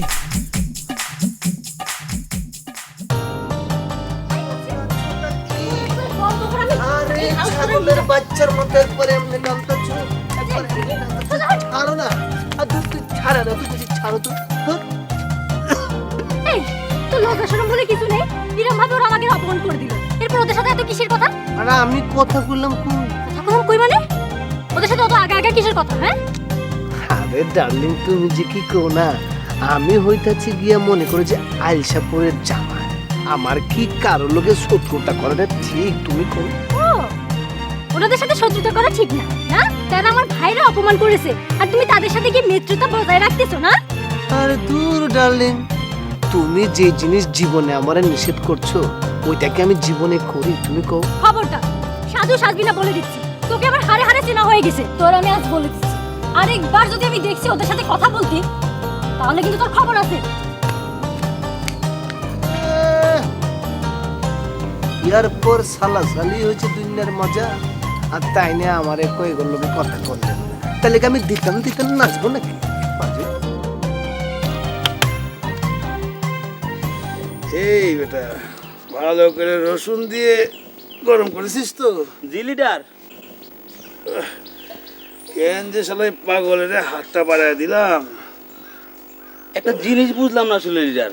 ছাগলের বাচ্চার মতো একবারে এমনি কামতাছো, একবারে ছাড়ো না। আর তুই ছাড়া না, তুই ছাড়ো তো। এই তো লজ্জা শরম বলে কিছু নেই, এরকম ভাবে ওরা আমাকে অপমান করে দিল। এরপর ওদের সাথে এত কিসের কথা? আরে আমি কথা বললাম কই? কথা কম কই মানে? ওদের সাথে অত আগে আগে কিসের কথা? হ্যাঁ আরে ডার্লিং, তুমি যে কি কো না, আমি হইতাছি গিয়া মনে করে যে আইলসাপুরের জামাই। আমার কি কারো লোকে শত্রুতা করাটা ঠিক? তুমি কো ওনাদের সাথে শত্রুতা করা ঠিক না, না? তারা আমার ভাইরা অপমান করেছে আর তুমি তাদের সাথে কি মিত্রতা বজায় রাখতেছো না? আরে দূর ডার্লিং, তুমি যে জিনিস জীবনে আমারে নিষেধ করছো ওইটাকে আমি জীবনে করি? তুমি কও। খবরটা সাধু সাজবি না বলে দিচ্ছি, তোকে আবার হারে হারে চেনা হয়ে গেছে। তোর আমি আজ বলে দিচ্ছি, আরেকবার যদি আমি দেখছি ওদের সাথে কথা বলতি তাহলে কিন্তু তোর খবর আছে। এরপর সালা সালি হয়েছে দুনিয়ার মজা, আর তাই নিয়ে আমার কই গেল কথা করলেন না। তাহলে কি আমি দিতাম নাচবো নাকি? এই বেটা, ভালো করে রসুন দিয়ে গরম করেছিস তো? জি লিডার। কেন যে শালাই পাগলের হাতটা বাড়ায় দিলাম। একটা জিনিস বুঝলাম না আসলে লিডার,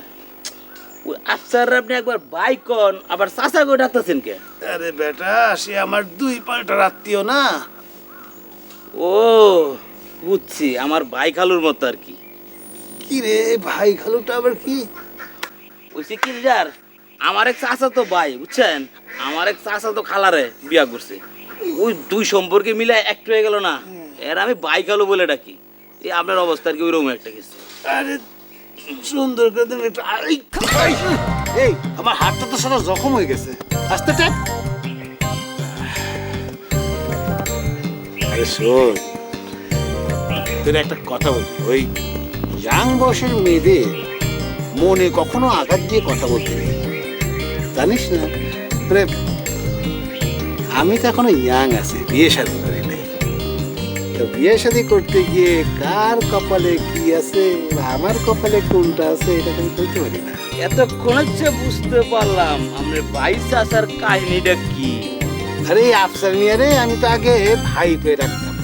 ওই আফসার আপনি একবার বাইকন আবার চাচা করে ডাকতেছেন কে? আরে বেটা, সে আমার দুই পাল্টার আত্মীয় না। ও বুঝছি, আমার ভাই খালুর মতো আর কি। কি রে ভাই খালুটা আবার কি? ওইসে কি লিডার, আমার এক চাচা তো ভাই বুঝছেন, আমার এক চাচা তো খালারে বিয়া করছে। ওই দুই সম্পর্কে মিলে একটু হয়ে গেল না, এর আমি ভাই খালু বলে ডাকি। এই আপনার অবস্থা আর কি ওইরকম একটা কিছু। আরে সুন্দর করে দেন একটু। এই আমার হাতটা তো সারা জখম হয়ে গেছে, আস্তে টেক। শোন, তোর একটা কথা বলি, ওই ইয়াং বয়সের মেয়েদের মনে কখনো আঘাত দিয়ে কথা বলতে নেই, জানিস না? মানে আমি তো এখনো ইয়াং আছি, বিয়ে শাদী করি নাই। তো বিয়ে শাদী করতে গিয়ে কার কপালে কি আছে, আমার কপালে কোনটা আছে, এটা আমি বলতে পারি না। এতক্ষণ হচ্ছে বুঝতে পারলাম আমরা ভাই চাচার কাহিনীটা কি। আরে আফসার মিয়া রে, আমি তো আগে ভাই পেয়ে রাখতাম।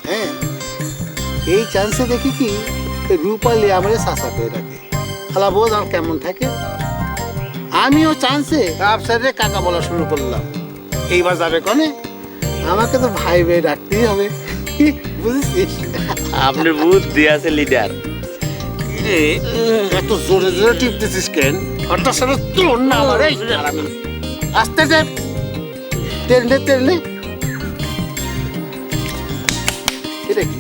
হ্যাঁ, এই চান্সে দেখি কি রূপালি আমার চাষা পেয়ে রাখে। খালা বোঝ আর কেমন থাকে। আমিও চান্সে আফসারে কাকা বলা শুরু করলাম। এইবার যাবে কনে, আমাকে তো ভাই পেয়ে রাখতেই হবে, বুঝেছিস? আপনার বুদ্ধি আছে লিডার। রে এত জোরে জোরে টিপতেছিস কেন? হঠাৎ সাথে তোর না আমার আস্তে যে তেলনে তেলনে এটা কি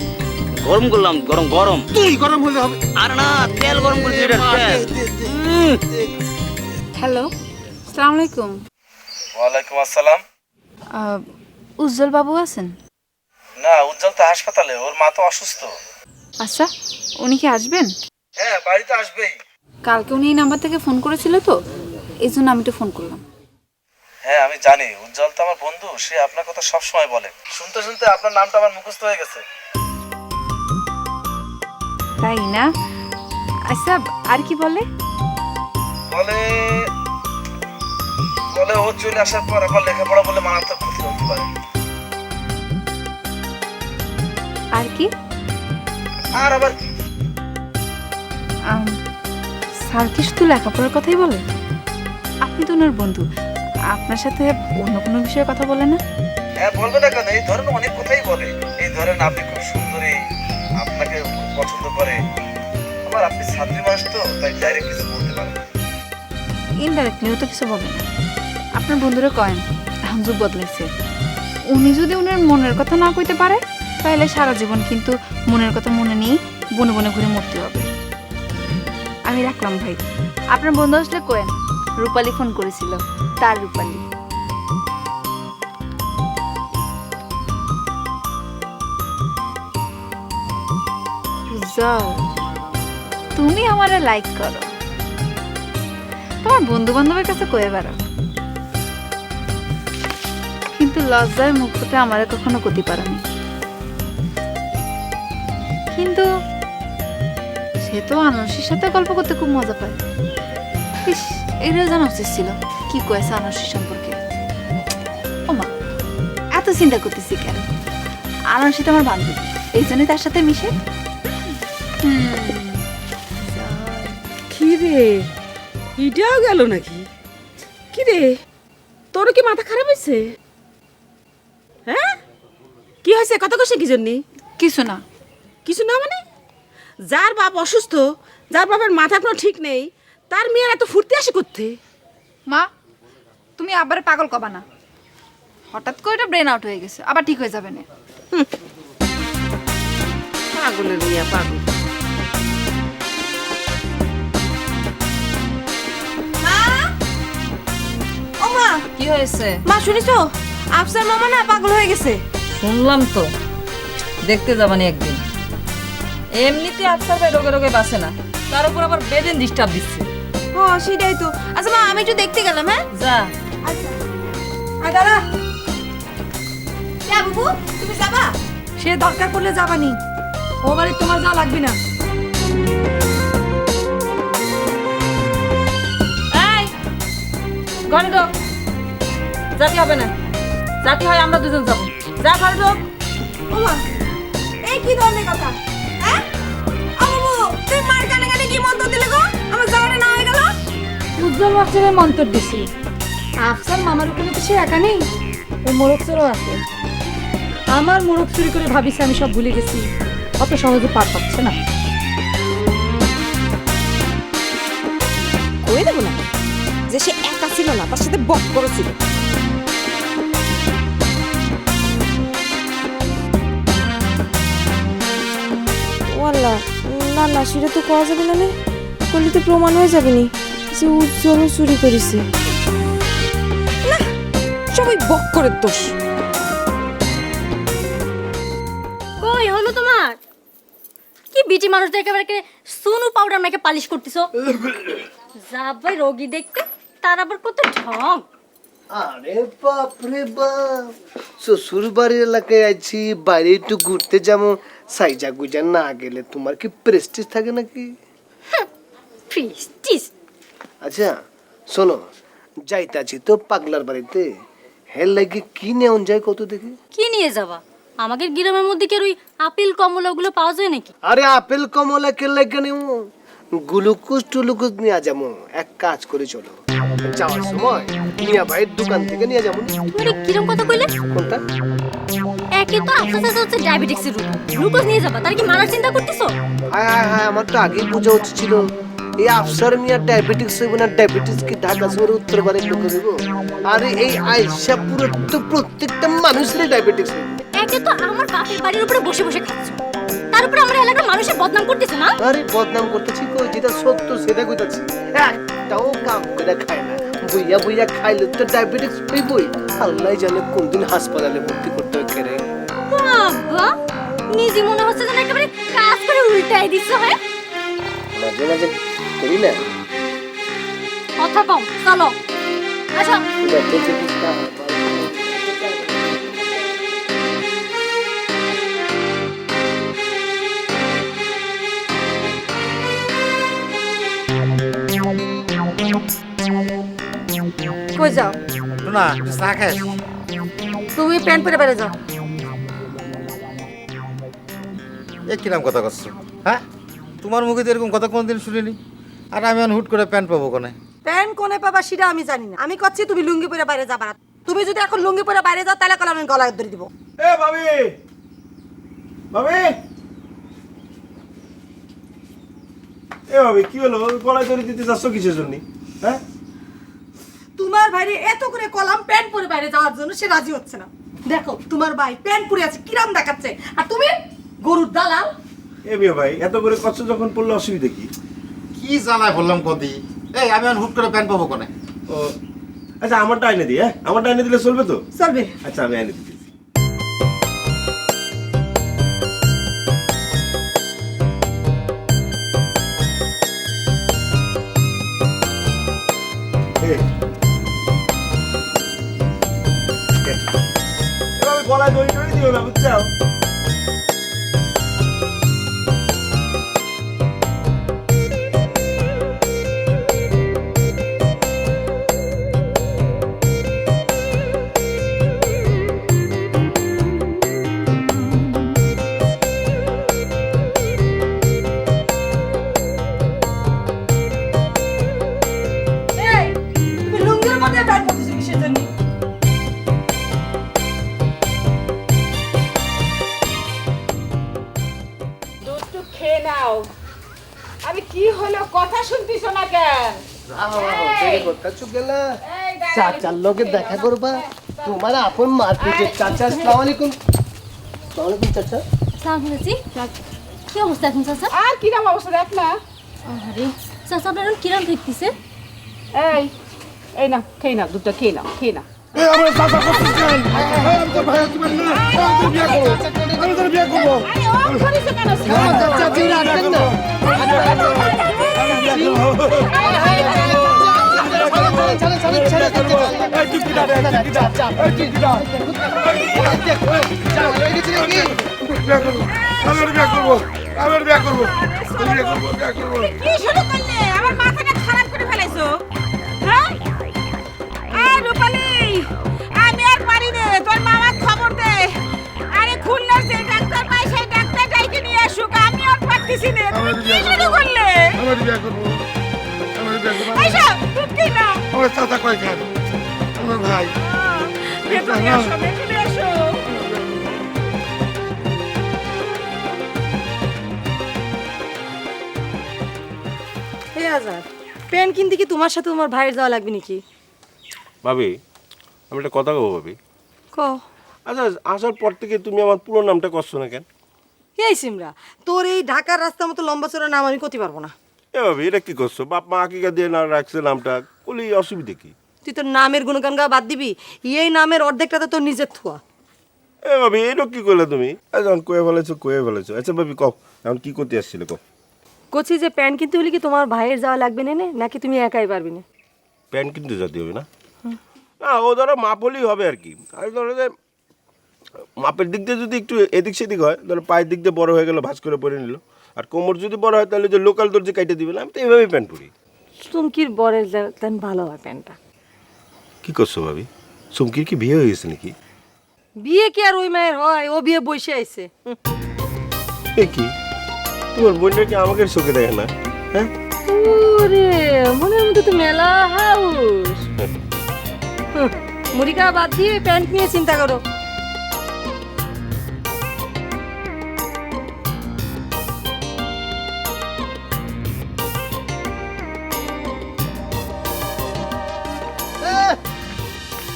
গরম করলাম, গরম গরম। তুই গরম হলে হবে। আর না, তেল গরম করে দিই। হ্যালো, আসসালামু আলাইকুম। ওয়ালাইকুম আসসালাম। উজ্জ্বল বাবু আছেন? না, উজ্জ্বল তো হাসপাতালে, ওর মা তো অসুস্থ। আচ্ছা, উনি কি আসবেন? হ্যাঁ, বাড়িতে আসবেই। কালকে উনি এই নাম্বার থেকে ফোন করেছিল তো, এই জন্য আমি তো ফোন করলাম। হ্যাঁ, আমি জানি, উজ্জ্বল তো আমার বন্ধু, সে আপনার কথা সব সময় বলে। শুনতে শুনতে আপনার নামটা আমার মুখস্থ হয়ে গেছে। তাই না? আচ্ছা, আর কি বলে? বলে বলে ও চলে আসার পর আমার লেখাপড়া বলে মারাত্মক ক্ষতি হতে পারে। আর কি? আর আবার কি? স্যার কি শুধু লেখাপড়ার কথাই বলে? আপনি তো ওনার বন্ধু, আপনার সাথে অন্য কোনো বিষয়ে কথা বলে না? হ্যাঁ, বলবে না কেন, এই ধরনের অনেক কথাই বলে। এই ধরেন আপনি খুব সুন্দরী, আপনাকে খুব পছন্দ করে। আবার আপনি ছাত্রী মানুষ তো, তাই ডাইরেক্ট কিছু বলতে পারেন। ইনডাইরেক্টলিও তো কিছু বলে না। আপনার বন্ধুরা কয়েন এখন যুগ বদলাইছে, উনি যদি ওনার মনের কথা না কইতে পারে তাহলে সারা জীবন কিন্তু মনের কথা মনে নিয়ে বনে বনে ঘুরে মরতে হবে। আমি রাখলাম ভাই, আপনার বন্ধু আসলে কোয়েন রূপালী ফোন করেছিল, তার রূপালী। তুমি আমারে লাইক করো, তোমার বন্ধু বান্ধবের কাছে কয়ে বেড়াও, কিন্তু লজ্জায় মুখ ফুটে আমারে কখনো করতে পারেনি। কিন্তু সে তো আনর্সির সাথে গল্প করতে খুব মজা পায়। ইস, এটা জানা উচিত ছিল কি কয়েছে আনর্সির সম্পর্কে। ও মা, এত চিন্তা করতেছি কেন? আনর্সি তো আমার বান্ধবী, এই জন্যই তার সাথে মিশে। কি রে, এটাও গেল নাকি? কি রে, তোর কি মাথা খারাপ হয়েছে? হ্যাঁ, কি হয়েছে? কথা কইছে কি জন্য? কিছু না। কিছু না মানে? যার বাপ অসুস্থ, যার বাপের মাথা কোনো ঠিক নেই, তার মেয়ের এত ফুর্তি আসে করতে? মা, তুমি আবার পাগল কবা না। হঠাৎ করে এটা ব্রেন আউট হয়ে গেছে, আবার ঠিক হয়ে যাবে না। পাগলের মেয়ে পাগল। ও মা, কি হয়েছে? মা শুনিছো? আফসার মামা না পাগল হয়ে গেছে। শুনলাম তো, দেখতে যাবানি একদিন। এমনিতে আফসার ভাই রোগে রোগে বাঁচে না, তার উপর আবার বেদিন ডিস্টার্ব দিচ্ছে। ও সেটাই তো। আচ্ছা মা, আমি একটু দেখতে গেলাম। হ্যাঁ যা। আচ্ছা, আর দাঁড়া। যা বুবু, তুমি যাবা? সে দরকার পড়লে যাবানি, ও বাড়ি তোমার যাওয়া লাগবে না। এই, ঘরে ঢোক। যাতে হবে না, যাতে হয় আমরা দুজন যাবো। যা ঘরে ঢোক। ও মা, এই কি ধরনের কথা? হ্যাঁ ও বাবু, তুই মার কানে কানে কি মন্ত্র দিলে গো? আমার যাওয়াটা না হয়ে গেল? উজ্জ্বল মাস্টারের মন্তর দিছি। আফসার মামার উপরে তো সে একা নেই, ও মোরগ চোরও আছে। আমার মোরগ চুরি করে ভাবিছে আমি সব ভুলে গেছি, অত সহজে পার পাচ্ছে না। কয়ে দেবো না যে সে একা ছিল না, তার সাথে বক করেছিল। ওয়াল্লাহ, না না, সেটা তো করা যাবে না, করলে তো প্রমাণ হয়ে যাবে নি যে উজ্জ্বল চুরি করেছে। না, সবাই বক করে দোষ। বিটি মানুষদের একেবারে সুনু পাউডার মেখে পালিশ করতেছো যা ভাই রোগী দেখতে তার আবার কত ঢং। আরে বাপ রে বাপ, শ্বশুর বাড়ির এলাকায় আছি, বাইরে একটু ঘুরতে যাবো, সাইজা গুজা না গেলে তোমার কি প্রেস্টিজ থাকে নাকি? প্রেস্টিজ? আচ্ছা শোনো, যাইতাছি তো পাগলার বাড়িতে, হেল লাগে কি নেওন যায় কত দেখি? কি নিয়ে যাবা? আমাদের গ্রামের মধ্যে কি আর ওই আপেল কমলা ওগুলো পাওয়া যায় নাকি? আরে আপেল কমলা কে লাগে নেও, গ্লুকোজ টুলুকোজ নিয়ে যাবো। এক কাজ করে চলো, যাওয়ার সময় মিয়া ভাইয়ের দোকান থেকে নিয়ে যাবো। আরে কিরম কথা কইলে? কোনটা? একে তো আফসোস হচ্ছে ডায়াবেটিক্সের রোগ, গ্লুকোজ নিয়ে যাবা, তার কি মারার চিন্তা করতেছো? হায় হায় হায়, আমার তো আগেই বোঝা উচিত ছিল। এই আফসার মিয়া ডায়াবেটিক্স হইব না, ডায়াবেটিস কি ঢাকা শহরে উত্তর বাড়ির লোক হইব? আরে এই আয়সা পুরো তো প্রত্যেকটা মানুষেরই ডায়াবেটিস হইব। একে তো আমার বাপের বাড়ির উপরে বসে বসে খাচ্ছো, তার উপরে আমার এলাকার মানুষের বদনাম করতেছো না? আরে বদনাম করতেছি কই, যেটা সত্য সেটা কইতাছি। একটাও কাম করে খায় না, বুইয়া বুইয়া খাইলে তো ডায়াবেটিস হইবই। আল্লাহ জানে কোন দিন হাসপাতালে ভর্তি করতে হয় কেরে। বাবা, নিজে মনে হচ্ছে যেন একেবারে কাজ করে উল্টাই দিছো। হ্যাঁ, মাঝে মাঝে করি না। কথা কম, চলো আসো। কই যাও? না চা খাস? তুমি প্যান্ট পরে বাইরে যাও। এ কিরম কথা করছো? হ্যাঁ, তোমার মুখে তো এরকম কথা কোনদিন শুনিনি। আর আমি হুট করে প্যান্ট পাবো কোনে? প্যান্ট কোনে পাবা সেটা আমি জানি না, আমি করছি তুমি লুঙ্গি পরে বাইরে যাবা। তুমি যদি এখন লুঙ্গি পরে বাইরে যাও তাহলে কল আমি গলায় ধরে দিব। এ ভাবি, ভাবি, এ ভাবি কি হলো, গলায় ধরে দিতে চাচ্ছ কিসের জন্য? হ্যাঁ, তোমার ভাইরে এত করে কলাম প্যান্ট পরে বাইরে যাওয়ার জন্য, সে রাজি হচ্ছে না। দেখো তোমার ভাই প্যান্ট পরে আছে কিরাম দেখাচ্ছে, আর তুমি গরুর দালাল। এ বিয়ে ভাই, এত করে কষ্ট যখন পড়লে অসুবিধা কি? কি জ্বালায় বললাম কদি? এই আমি হুট করে প্যান্ট পাবো কোনে? ও আচ্ছা, আমারটা আইনে দিই। হ্যাঁ, আমারটা আইনে দিলে চলবে তো? চলবে। আচ্ছা, আমি আইনে দিতেছি। এভাবে গলায় দড়ি টড়ি দিও না, বুঝছো? এই তুমি লুঙ্গির মধ্যে প্যান্ট পরতেছো কিসের জন্য? দুধটু খেয়ে নাও। আরে কি হলো, কথা শুনতিছো না কেন? চাচার লোকে দেখা করবা, তোমার আপন মারপিটের চাচা। আসসালামু আলাইকুম। আসসালামু আলাইকুম চাচা। সালাম চাচি, কি অবস্থা এখন চাচা? আর কিরম অবস্থা দেখ না। আরে চাচা, আপনার কিরম দেখতেছে? এই এই না, খেয়ে নাও, দুধটা খেয়ে নাও, খেয়ে নাও। আমরা চাচা করতেছেন, আমি তোর ভাই তুমি না, আমি তোর বিয়ে করবো, আমি তোর বিয়ে করবো। কি শুরু করলে? আমার মাথাটা খারাপ করে ফেলাইছো। হ্যাঁ, এই রূপালী, আমি আর পারি না, তোর মামার খবর দে। আরে খুলনার যে ডাক্তার পাই সেই ডাক্তার ডাইকে নিয়ে আসুক, আমি আর পারতেছি না। তুমি কি শুরু করলে? আমার বিয়ে করবো, আমার বিয়ে করবো। আইসা দুধ খেয়ে নাও। আমার চাচা কয় খান, আমার ভাই। ভেতরে আসো, ভেতরে আসো। প্যান্ট কিনতে কি তোমার সাথে তোমার ভাইয়ের যাওয়া লাগবে নাকি? ভাবি, আমি একটা কথা কব ভাবি। ক। আচ্ছা, আসার পর থেকে তুমি আমার পুরো নামটা করছো না কেন? এই সিমরা, তোর এই ঢাকার রাস্তার মতো লম্বা চড়া নাম আমি করতে পারবো না। এ ভাবি, এটা কি করছো? বাপ মা আকিকা দিয়ে না রাখছে নামটা, বলি অসুবিধা কি? তুই তোর নামের গুণগান গা বাদ দিবি, এই নামের অর্ধেকটা তো তোর নিজের থুয়া। এ ভাবি এটা কি করলে তুমি? যখন কয়ে ফেলেছো। আচ্ছা ভাবি কও এখন কি করতে আসছিলে কও? কচি যে প্যান্ট কিনতে হলে কি তোমার ভাইয়ের যাওয়া লাগবে না নাকি তুমি একাই পারবে না? প্যান্ট কিনতে যেতে হবে না? না ও ধরো মাপ হলেই হবে আর কি। আর ধরো যে মাপের দিক দিয়ে যদি একটু এদিক সেদিক হয়, ধরো পায়ের দিক দিয়ে বড় হয়ে গেল ভাঁজ করে পরে নিল, আর কোমর যদি বড় হয় তাহলে যে লোকাল দর্জি কাইটে দিবে না। আমি তো এইভাবেই প্যান্ট পরি। চুমকির বরের দেন ভালো হয় প্যান্টটা। কি করছো ভাবি? চুমকির কি বিয়ে হয়ে গেছে নাকি? বিয়ে কি আর ওই মায়ের হয়? ও বিয়ে বসে আইছে। এ কি তোমার বোনটা কি আমাকে চোখে দেখে না? হ্যাঁ ওরে মনের মধ্যে তো মেলা হাউস। মুড়িকা বাদ দিয়ে প্যান্ট নিয়ে চিন্তা করো।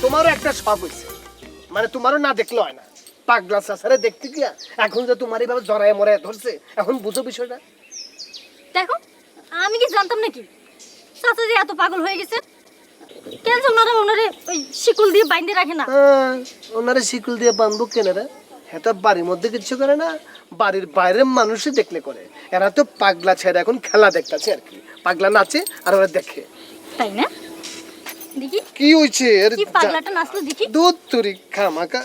তোমারও একটা শখ হয়েছে, মানে তোমারও না দেখলে হয় না। পাগলা চাচারে দেখতে গিয়া এখন যে তোমার এইভাবে জড়ায় মরায় ধরছে, এখন বুঝো বিষয়টা। দেখো আমি কি জানতাম নাকি চাচা যে এত পাগল হয়ে গেছে? কেন যে ওনারে ওই শিকল দিয়ে বাইন্ধে রাখে না? ওনারে শিকল দিয়ে বাঁধবো কেনারা? হ্যাঁ, তো বাড়ির মধ্যে কিছু করে না, বাড়ির বাইরের মানুষই দেখলে করে। এরা তো পাগলা ছেড়ে এখন খেলা দেখতেছে আর কি। পাগলা নাচে আর ওরা দেখে, তাই না? দেখি কি হইছে কি পাগলাটা নাচলো দেখি। দুধ তুরি খামাকা।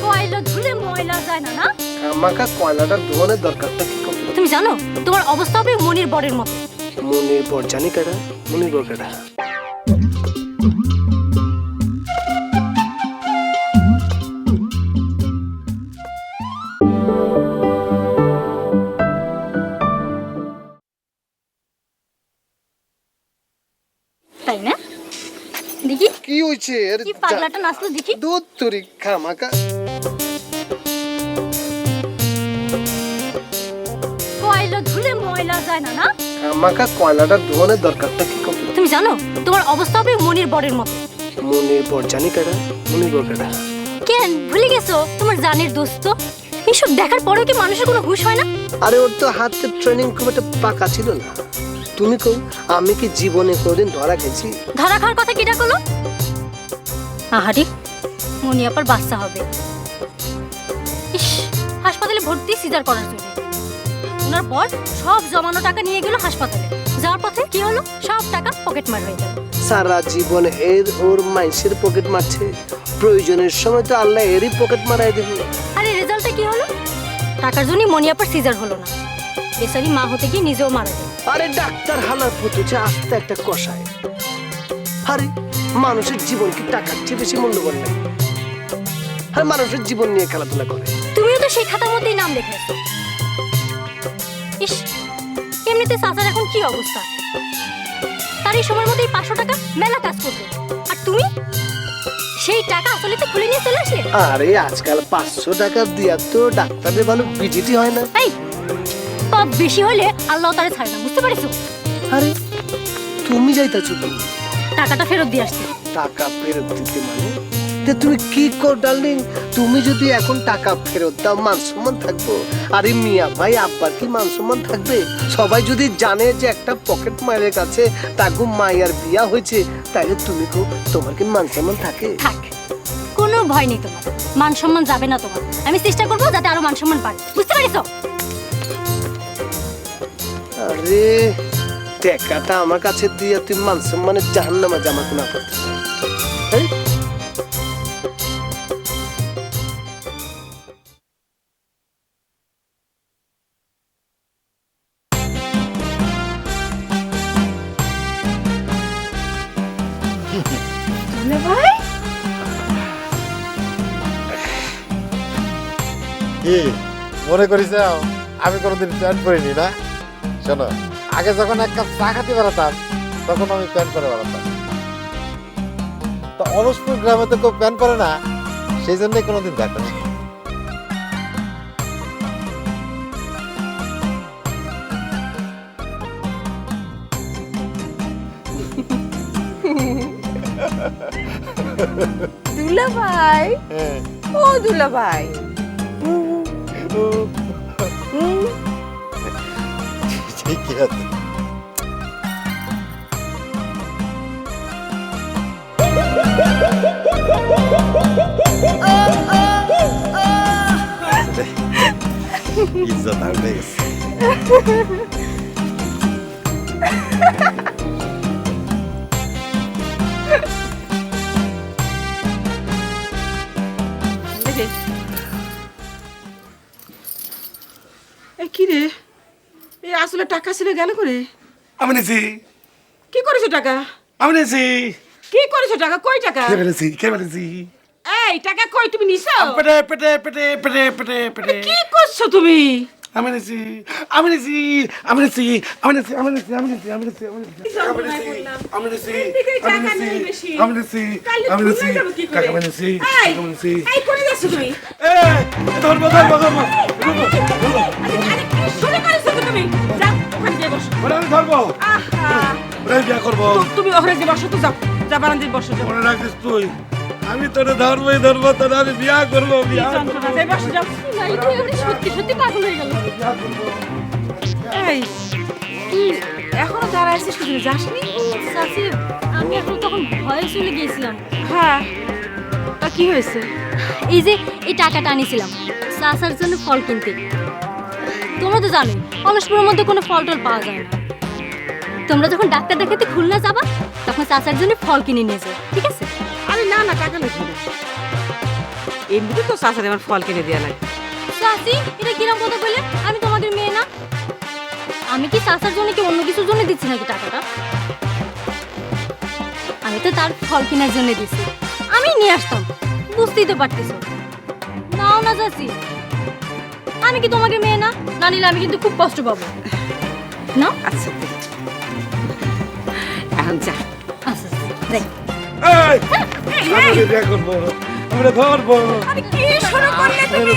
কয়লা ধুলে ময়লা যায় না, না? খামাকা কয়লাটার ধোয়ানোর দরকারটা কি? তুমি জানো তোমার অবস্থা হবে মনির বরের মতো। মনির বর জানি কারা? মনির বর কারা? তাই না? দেখি কি হইছে কি পাগলাটা নাচলো দেখি। দুধ তুরি খামাকা। কয়লা ধুলে ময়লা যায় না, না? খামাকা কয়লাটার ধোয়ানোর দরকারটা কি? তুমি জানো তোমার অবস্থা হবে মনির বরের মতো। মনির বর জানি কারা? মনির বর কারা? কেন ভুলে গেছো তোমার জানের দোস্ত? এসব দেখার পরেও কি মানুষের কোনো হুঁশ হয় না? আরে ওর তো হাতে ট্রেনিং খুব একটা পাকা ছিল না। তুমি কই আমি কি জীবনে কোনদিন ধরা গেছি? ধরা খাওয়ার কথা কিটা করলো? আহারে মনি আপার বাচ্চা হবে। ইস, হাসপাতালে ভর্তি সিজার করার জন্য। ওনার বর সব জমানো টাকা নিয়ে গেল হাসপাতালে। যাওয়ার পথে কি হলো? সব টাকা পকেট মার হয়ে গেল। সারা জীবন ওর মাইসের পকেট মারছে, প্রয়োজনের সময় তো আল্লাহ এরই পকেট মারাই দেবে। আরে রেজাল্টটা কি হলো? টাকার জন্য মনি আপার সিজার হলো না, বেচারি মা হতে গিয়ে নিজেও মারা গেল। আরে ডাক্তার হালার ফুটেছে আস্তে একটা কষায়। আরে মানুষের জীবন কি টাকার চেয়ে বেশি মূল্যবান নাই? আর মানুষের জীবন নিয়ে খেলাধুলা করে। তুমিও তো সেই খাতার মধ্যেই নাম লিখেছো। ইস, এমনিতে চাচার এখন কি অবস্থা? তার এই সময়ের মধ্যে 500 টাকা মেলা কাজ করবে, আর তুমি সেই টাকা আসলে তো খুলে নিয়ে চলে আসলে। আরে আজকাল 500 টাকা দিয়া তো ডাক্তারের ভালো ভিজিটই হয় না। এই পাপ বেশি হলে আল্লাহ তারে ছাড়ে না, বুঝতে পারিস? আরে তুমি যাইতাছো কি? টাকাটা ফেরত দিয়ে আসছি। টাকা ফেরত দিতে মানে? তুমি কি কর ডার্লিং? তুমি যদি এখন টাকা ফেরত দাও মান সম্মান থাকবো? আরে মিয়া ভাই আব্বার কি মান সম্মান থাকবে? সবাই যদি জানে যে একটা পকেট মায়ের কাছে তাগু মায়ের বিয়া হয়েছে, তাহলে তুমি কো তোমার কি মান সম্মান থাকে? থাক, কোনো ভয় নেই তোমার, মান সম্মান যাবে না তোমার। আমি চেষ্টা করবো যাতে আরো মান সম্মান বাড়ে, বুঝতে পারিস? আরে টাকাটা আমার কাছে দিয়ে তুই মান সম্মানের জাহান্নামে জামা কিনা করতে হ্যাঁ? ভাই কি মনে করিস আমি কোনোদিন প্যান্ট পরিনি না? শোনো, আগে যখন এক কাপ চা খাতে বেড়াতাম তখন আমি প্যান্ট পরে বেড়াতাম। তো অলসপুর গ্রামে তো কেউ প্যান্ট পরে না, সেই জন্যই কোনোদিন দেখা নেই। দুলা ভাই, ও দুলা ভাই, ঠিকই আছে। ইজ্জত আর হয়ে গেছে। কি রে এই আসলে টাকা ছিল গেল করে? আমি নিছি, কি করেছো টাকা? আমি নিছি। কি করেছো টাকা? কই টাকা? কে বলেছি, কে বলেছি? এই টাকা কই তুমি নিছো? পেটে পেটে পেটে পেটে পেটে পেটে। কি করছো তুমি? আমি নিছি, আমি নিছি, আমি নিছি, আমি নিছি, আমি নিছি, আমি নিছি, আমি নিছি, আমি নিছি, আমি নিছি, আমি নিছি, আমি নিছি, আমি নিছি, কাকা আমি নিছি, কাকা আমি নিছি। এই কই যাচ্ছ তুমি? ধরবো ধরবো ধরবো শুরু করেছো তো তুমি? যাও ওখানে গিয়ে বসো। ওরে আমি ধরবো, আহা ওরে বিয়া করবো। তুমি ওখানে গিয়ে বসো তো, যাও যা বারান্দায় বসো যাও। মনে রাখিস তুই, আমি তোরে ধরবোই ধরবো, তোরে আমি বিয়া করবো, বিয়া করবো। যাই বসো যাও। সত্যি সত্যি পাগল হয়ে গেল। এই তুই এখনো দাঁড়ায় আছিস, তুই যাসনি? চাচি আমি এখন তখন ভয়ে চলে গিয়েছিলাম। হ্যাঁ তা কি হয়েছে? এই যে এই টাকাটা আনিছিলাম চাচার জন্য ফল কিনতে। তোমরা তো জানোই অলসপুরের মধ্যে কোনো ফল টল পাওয়া যায় না। তোমরা যখন ডাক্তার দেখাতে খুলনা যাবা তখন চাচার জন্য ফল কিনে নিয়ে যাও, ঠিক আছে? আরে না না টাকা লাগবে না, এমনিতে তো চাচারে আমার ফল কিনে দেওয়া লাগে। চাচি এটা কিরম কথা বলে? আমি তোমাদের মেয়ে না? আমি কি চাচার জন্য কি অন্য কিছুর জন্য দিচ্ছি নাকি টাকাটা? আমি তো তার ফল কেনার জন্য দিচ্ছি, আমি নিয়ে আসতাম, বুঝতেই তো পারতেছ। নাও না চাচি, আমি কি তোমাকে মেয়ে না? না নিলে আমি কিন্তু খুব কষ্ট পাবো না। আচ্ছা এখন যা। আচ্ছা দেখ আমি বিয়া করবো, আমরা ধরবো। আরে কি শুরু করলে তুমি?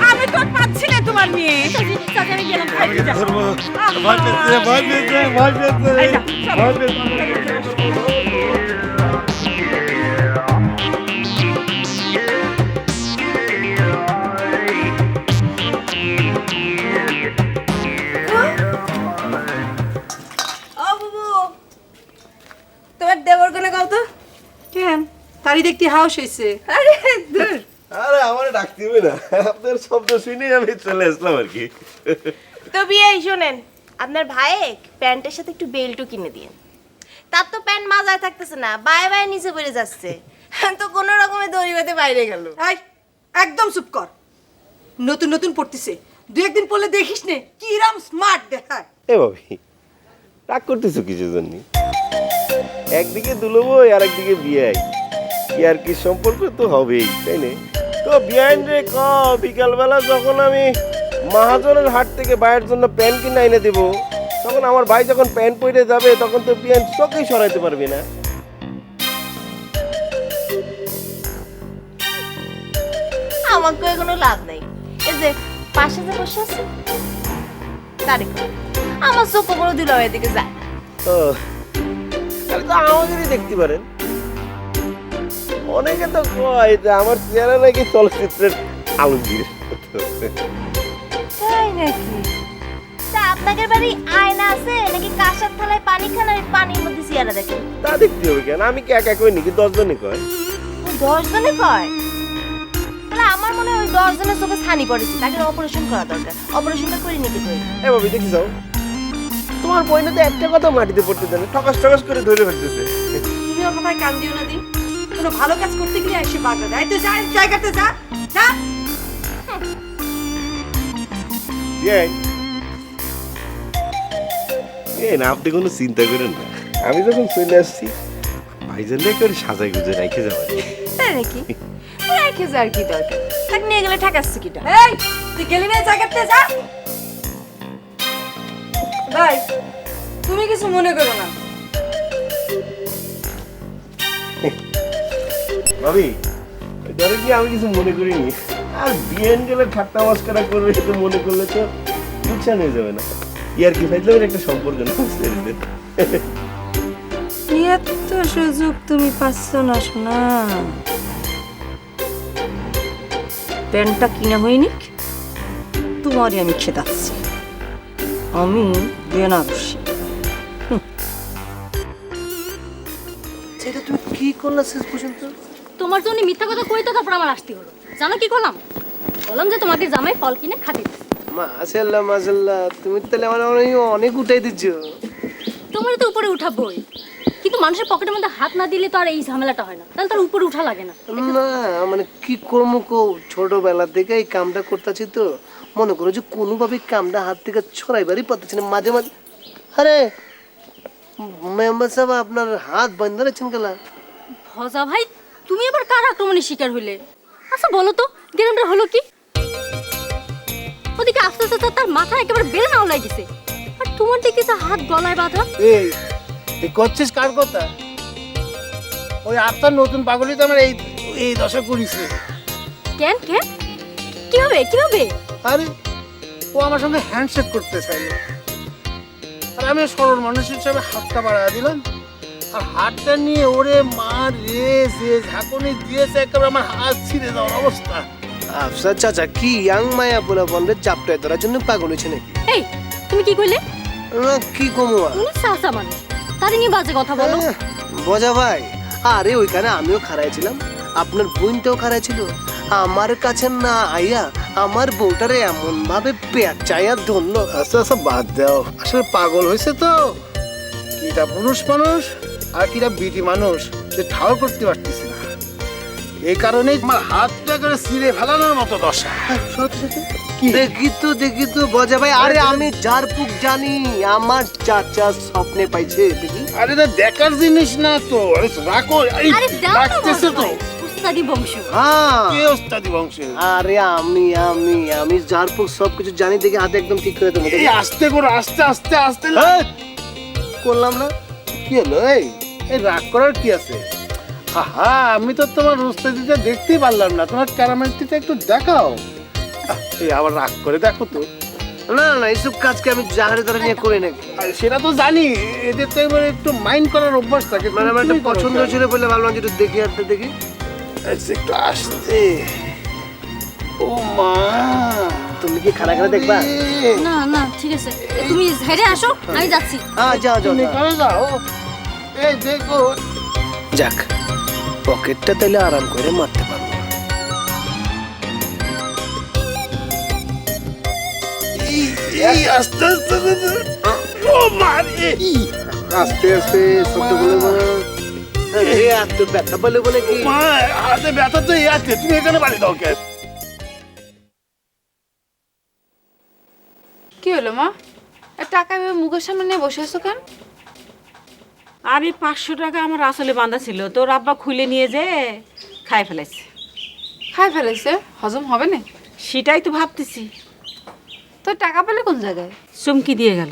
আমি তো পাচ্ছি না তোমার মেয়ে। চাচি আমি গেলাম। আমি ধরবো, ভয় পেয়েছে, ভয় পেয়েছে, ভয় পেয়েছে, ভয় পেয়েছে। ও বুবু, তোমার দেবর কোনে কও তো? কেন তারই দেখতে হাউস হয়েছে? আরে দূর। আরে আমার ডাকতে হবে না, আপনার শব্দ শুনেই আমি চলে আসলাম আর কি। তো বিয়ে শোনেন, আপনার ভাইয়ে প্যান্টের সাথে একটু বেল্টও কিনে দিন। তার তো প্যান্ট মাজায় থাকতেছে না, বায়ে বায়ে নিচে পড়ে যাচ্ছে। তো কোনো রকমে দড়ি বেঁধে বাইরে গেল। এই একদম চুপ কর, নতুন নতুন পড়তেছে, দু একদিন পড়লে দেখিস নে কিরাম স্মার্ট দেখায়। এ ভাবি রাগ করতেছো কিছু জন্য? একদিকে দুলবই আর একদিকে বিয়াই, কি আর কি সম্পর্ক তো হবেই, তাই না? তো বিয়াইন রে ক বিকালবেলা যখন আমি মহাজনের হাট থেকে ভাইয়ের জন্য প্যান্ট কিনে এনে দেব, তখন আমার ভাই যখন প্যান্ট পরে যাবে তখন তো বিয়াইন চোখেই সরাইতে পারবে না। আমাকে কোনো লাভ নাই। এই যে পাশে যে বসে আছে তারিখ, আমার চোখ বড় দিল এদিকে যায়। ও তাহলে তো আমাদেরই দেখতে পারেন। অনেকে তো কয় যে আমার চেহারা নাকি চলচ্চিত্রের আলমগীর। তাই নাকি? তা আপনাদের বাড়ি আয়না আছে নাকি কাঁসার থালায় পানি খান আর পানির মধ্যে চেহারা দেখেন? তা দেখতে হবে কেন? আমি কি একা কই নাকি 10 জনই কয়? 10 জনে কয়? তাহলে আমার মনে হয় ওই 10 জনের চোখে ছানি পড়েছে, তাকে অপারেশন করা দরকার। অপারেশনটা করে নিতে কই। এ ভাবি দেখি যাও, তোমার বইনে তো একটা কথা মাটিতে পড়তে দেন, ঠকাস ঠকাস করে ধরে ফেলতেছে। তুমি ওর কথায় কান দিও না দি, কোনো ভালো কাজ করতে গেলে এসে বাগড়া দেয়। তো যা জায়গাতে যা যা। না আপনি কোনো চিন্তা করেন না, আমি যখন চলে আসছি ভাইজান করে সাজাই গুজে রেখে যাবেন। তাই নাকি? রেখে যাওয়ার কি দরকার? তাকে নিয়ে গেলে ঠেকাচ্ছে কিটা? এই তুই গেলি না জায়গাতে যা। ভাই তুমি কিছু মনে করো না। ভাবি ধরে কি আমি কিছু মনে করিনি, আর বিয়েন গেলে ঠাট্টা মাস্কারা করবে তো মনে করলে তো নুকসান হয়ে যাবে না। ইয়ার কি ফাইজলামের একটা সম্পর্ক না। এত সুযোগ তুমি পাচ্ছ না শোনা। প্যান্টটা কিনা হয়নি, তোমারই আমি খেদাচ্ছি। আমি বেনারসি। সেটা তুমি কি করলে শেষ পর্যন্ত? তোমার জন্য মিথ্যা কথা কই তো তারপর আমার আসতে হলো। জানো কি করলাম? বললাম যে তোমাদের জামাই ফল কিনে খাতে। মাশাআল্লাহ মাশাআল্লাহ, তুমি তাহলে আমার অনেক উঠাই দিচ্ছ। তোমার তো উপরে উঠাবই, কিন্তু মানুষের পকেটের মধ্যে হাত না দিলে তো আর এই ঝামেলাটা হয় না, তাহলে তার উপরে উঠা লাগে না। না মানে কি করবো কো, ছোটবেলা থেকে এই কামটা করতেছি তো, মনে করো যে কোনোভাবে কামটা হাত থেকে ছড়াইবারই পারতেছি না। মাঝে মাঝে আরে মেম্বার সাহেব আপনার হাত বন্ধ রাখছেন কেলা? ভজা ভাই, তুমি আবার কার আক্রমণের শিকার হইলে? আচ্ছা বলো তো, গেরামটা হলো কি? ওদিকে আস্তে আস্তে তার মাথা একেবারে বেড়ে নাও লাগিছে, আর তোমার দিকে তো হাত গলায় বাঁধা। এই করছিস কার কথা? ওই আপনার নতুন পাগলই তো আমার এই দশা করেছে। কেন কেন, কিভাবে কিভাবে? আরে ও আমার সঙ্গে হ্যান্ডশেক করতে চাইল, আর আমি সরল মানুষ হিসাবে হাতটা বাড়া দিলাম, আর হাতটা নিয়ে ওরে মার রে যে ঝাঁকুনি দিয়েছে, একেবারে আমার হাত ছিঁড়ে যাওয়ার অবস্থা। আফসা চাচা কি ইয়াং মায়া বলে বন্ধে চাপটায় ধরার জন্য পাগল হয়েছে নাকি? এই তুমি কি কইলে? কি কমু তুমি সাসা মানুষ, তারে নিয়ে বাজে কথা বলো। বজা ভাই, আরে ওইখানে আমিও খাড়াই ছিলাম, আপনার বোনটাও খাড়াই ছিল। আমার কাছে না আইয়া আমার বউটারে এমন ভাবে পেঁচাইয়া ধরলো। আচ্ছা আচ্ছা বাদ দাও, আসলে পাগল হয়েছে তো। কিটা পুরুষ মানুষ আর কিটা বিটি মানুষ যে ঠাও করতে পারতেছি না, এই কারণেই আমার হাতটা করে ছিঁড়ে ফেলানোর মতো দশা। দেখি তো বজা ভাই, আরে আমি যার পুক জানি, আমার চাচা স্বপ্নে পাইছে দেখি। আরে না দেখার জিনিস না তো, আরে রাখো, আরে দাও তো রাখতেছে তো। উস্তাদি বংশ। হ্যাঁ কে ওস্তাদি বংশের? আরে আমি যার পুক সবকিছু জানি দেখি, হাতে একদম ঠিক করে দেবো। এই আস্তে করো, আস্তে আস্তে আস্তে করলাম না, কি হলো? এই রাগ করার কি আছে? হা আমি তো তোমার ওস্তাদিটা দেখতেই পারলাম না, তোমার ক্যারামেলটিটা একটু দেখাও। এই আবার রাগ করে দেখো তো। না না এইসব কাজকে আমি জাহারে দ্বারা নিয়ে করি নাকি? সেটা তো জানি, এদের তো এবার একটু মাইন্ড করার অভ্যাস থাকে। মানে আমার একটা পছন্দ ছিল বলে ভাবলাম যে একটু দেখি, হাতটা দেখি। একটু আসতে। ও মা, তুমি কি খানা খানা দেখবা? না না ঠিক আছে, তুমি ঝেড়ে আসো, আমি যাচ্ছি। হ্যাঁ যাও যাও করে যাও। এই দেখো, যাক পকেটটা তাহলে আরাম করে মারতে পারবো। এই আস্তে আস্তে ও মারি, আস্তে আস্তে শব্দগুলো এত ব্যথা বলে বলে কি? মা হাতে ব্যথা তো আছে, তুমি এখানে বাড়ি দাও কে? কি হলো মা, টাকা এভাবে মুখের সামনে নিয়ে বসে আছো কেন? আরে 500 টাকা আমার আসলে বাঁধা ছিল, তোর আব্বা খুলে নিয়ে যে খাই ফেলেছে। খাই ফেলেছে? হজম হবে না? সেটাই তো ভাবতেছি। তো টাকা পেলে কোন জায়গায়? চুমকি দিয়ে গেল।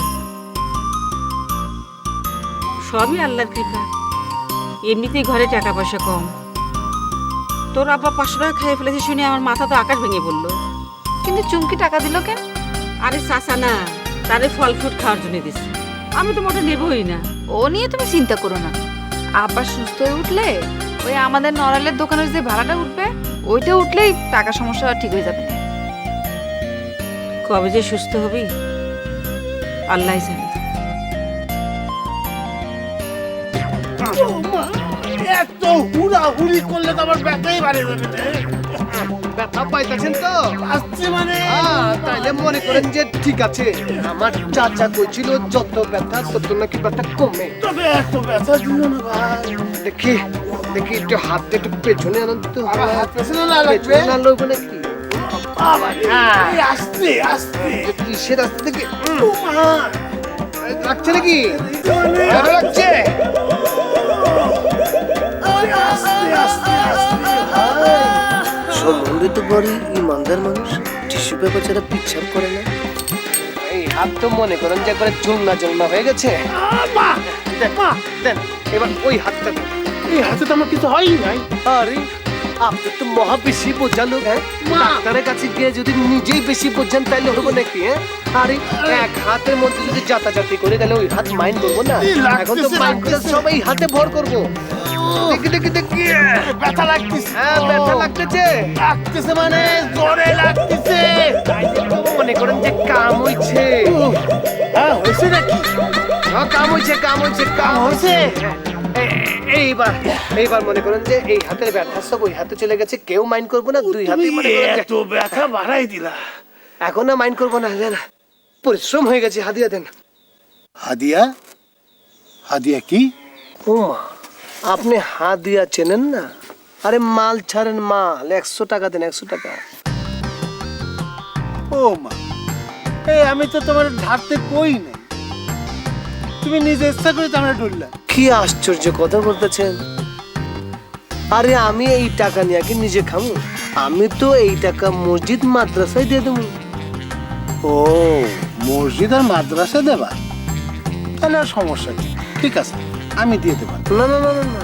সবই আল্লাহর কৃপা, এমনিতেই ঘরে টাকা পয়সা কম। তোর আব্বা 500 টাকা খাই ফেলেছে শুনে আমার মাথা তো আকাশ ভেঙে পড়লো। কিন্তু চুমকি টাকা দিল কেন? আরে চাচা না, তারে ফল ফ্রুট খাওয়ার জন্য দিছে, আমি তো মোটা নেবই না। ও নিয়ে তুমি চিন্তা করো না, আব্বা সুস্থ হয়ে উঠলে ওই আমাদের নড়ালের দোকানের যে ভাড়াটা উঠবে ওইটা উঠলেই টাকা সমস্যা ঠিক হয়ে যাবে। কবে যে সুস্থ হবি আল্লাহ জানে। এত হুড়াহুড়ি করলে তো আমার ব্যথাই বাড়ে যাবে। ব্যথা পাইতেছেন তো? আসছে মানে তাইলে মনে করেন যে ঠিক আছে। আমার চাচা কইছিল যত ব্যথা তত নাকি ব্যথা কমে। তবে এত ব্যথা দিল না ভাই। দেখি দেখি একটু হাতটা একটু পেছনে আনন্দ তো। হাত পেছনে না লাগবে? পেছনে না লাগবে নাকি? আস্তে আস্তে কিসের আস্তে থেকে লাগছে নাকি? লাগছে সম্বন্ধিত বড় ইমানদার মানুষ, টিস্যু পেপার ছাড়া পিচ্ছাপ করে না। এই হাত তো মনে করেন যে একবারে জলনা হয়ে গেছে। দেন এবার ওই হাতটা দেন। এই হাতে তো আমার কিছু হয়ই নাই। আরে আপনি তো মহা বেশি বোঝা লোক। হ্যাঁ, ডাক্তারের কাছে গিয়ে যদি নিজেই বেশি বোঝেন তাইলে হবে নাকি? হ্যাঁ, আরে এক হাতের মধ্যে যদি জাতাজাতি করে গেলে ওই হাত মাইন্ড করবো না। এখন তো মাইন্ডটা সবাই হাতে ভর করবো। দেখি দেখি দেখি ব্যথা লাগতেছে। হ্যাঁ ব্যথা লাগতেছে। লাগতেছে মানে জোরে লাগতেছে। মনে করেন যে কাম হইছে। হ্যাঁ হয়েছে নাকি? হ্যাঁ কাম হইছে কাম হইছে কাম হইছে। এইবার মনে করেন যে এই হাতের ব্যথা সব ওই হাতে চলে গেছে, কেউ মাইন্ড করবো না। দুই হাতে মনে করেন এত ব্যথা বাড়াই দিলা। এখন না মাইন্ড করবো না, জান পরিশ্রম হয়ে গেছে, হাদিয়া দেন। হাদিয়া? হাদিয়া কি? ও মা, আপনি হাদিয়া চেনেন না? আরে মাল ছাড়েন, মাল 100 টাকা দেন, 100 টাকা। ও মা, এই আমি তো তোমার ধারতে কই নাই, তুমি নিজে ইচ্ছা করে তো আমরা ডুললা। কি আশ্চর্য কথা বলতেছেন! আরে আমি এই টাকা নিয়ে কি নিজে খামু? আমি তো এই টাকা মসজিদ মাদ্রাসায় দিয়ে দেবো। ও, মসজিদ আর মাদ্রাসা দেবা? তাহলে আর সমস্যা কি, ঠিক আছে আমি দিয়ে দেবো। না না না না না,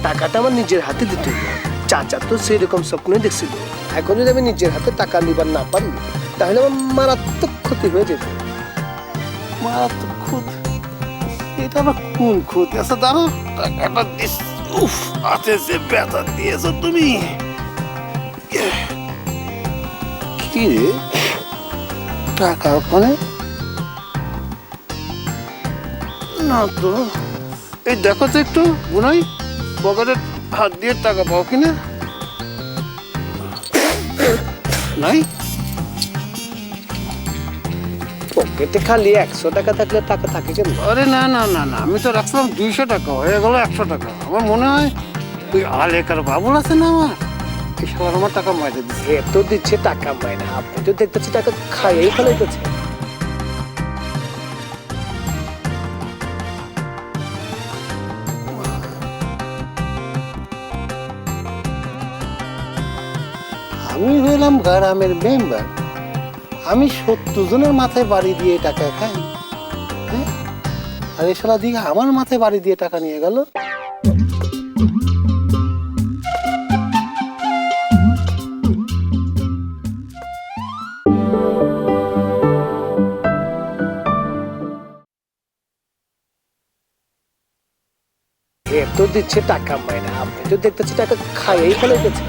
টাকাটা আমার নিজের হাতে দিতে হবে। চাচা তো সেরকম স্বপ্নই দেখছিল। এখন যদি আমি নিজের হাতে টাকা নিবার না পারি তাহলে আমার মারাত্মক ক্ষতি হয়ে যাবে। মারাত্মক ক্ষতি? এটা আবার কোন ক্ষতি? আচ্ছা দাঁড়ো, টাকাটা দিস। উফ, হাতে যে ব্যথা দিয়েছো তুমি। কি রে, টাকা ওখানে না তো? এই দেখো তো একটু বুনাই, পকেটে হাত দিয়ে টাকা পাও কিনা? নাই পকেটে খালি 100 টাকা থাকলে টাকা থাকে কেন? আরে না না না না, আমি তো রাখলাম 200 টাকা, হয়ে গেল 100 টাকা। আমার মনে হয় ওই আলেকার বাবুল আছে না, আমার এই সবার আমার টাকা মাইরে দিচ্ছে। এত দিচ্ছে টাকা মাইনে, আপনি তো দেখতেছি টাকা খাইয়েই ফেলাইতেছে। আমি হইলাম গ্রামের মেম্বার, আমি 70 জনের মাথায় বাড়ি দিয়ে টাকা খাই, হ্যাঁ? আর এই শালা দিকে আমার মাথায় বাড়ি দিয়ে টাকা নিয়ে গেল। এত দিচ্ছে টাকা মাইনে, আপনি তো দেখতেছি টাকা খাইয়েই ফেলাইতেছে।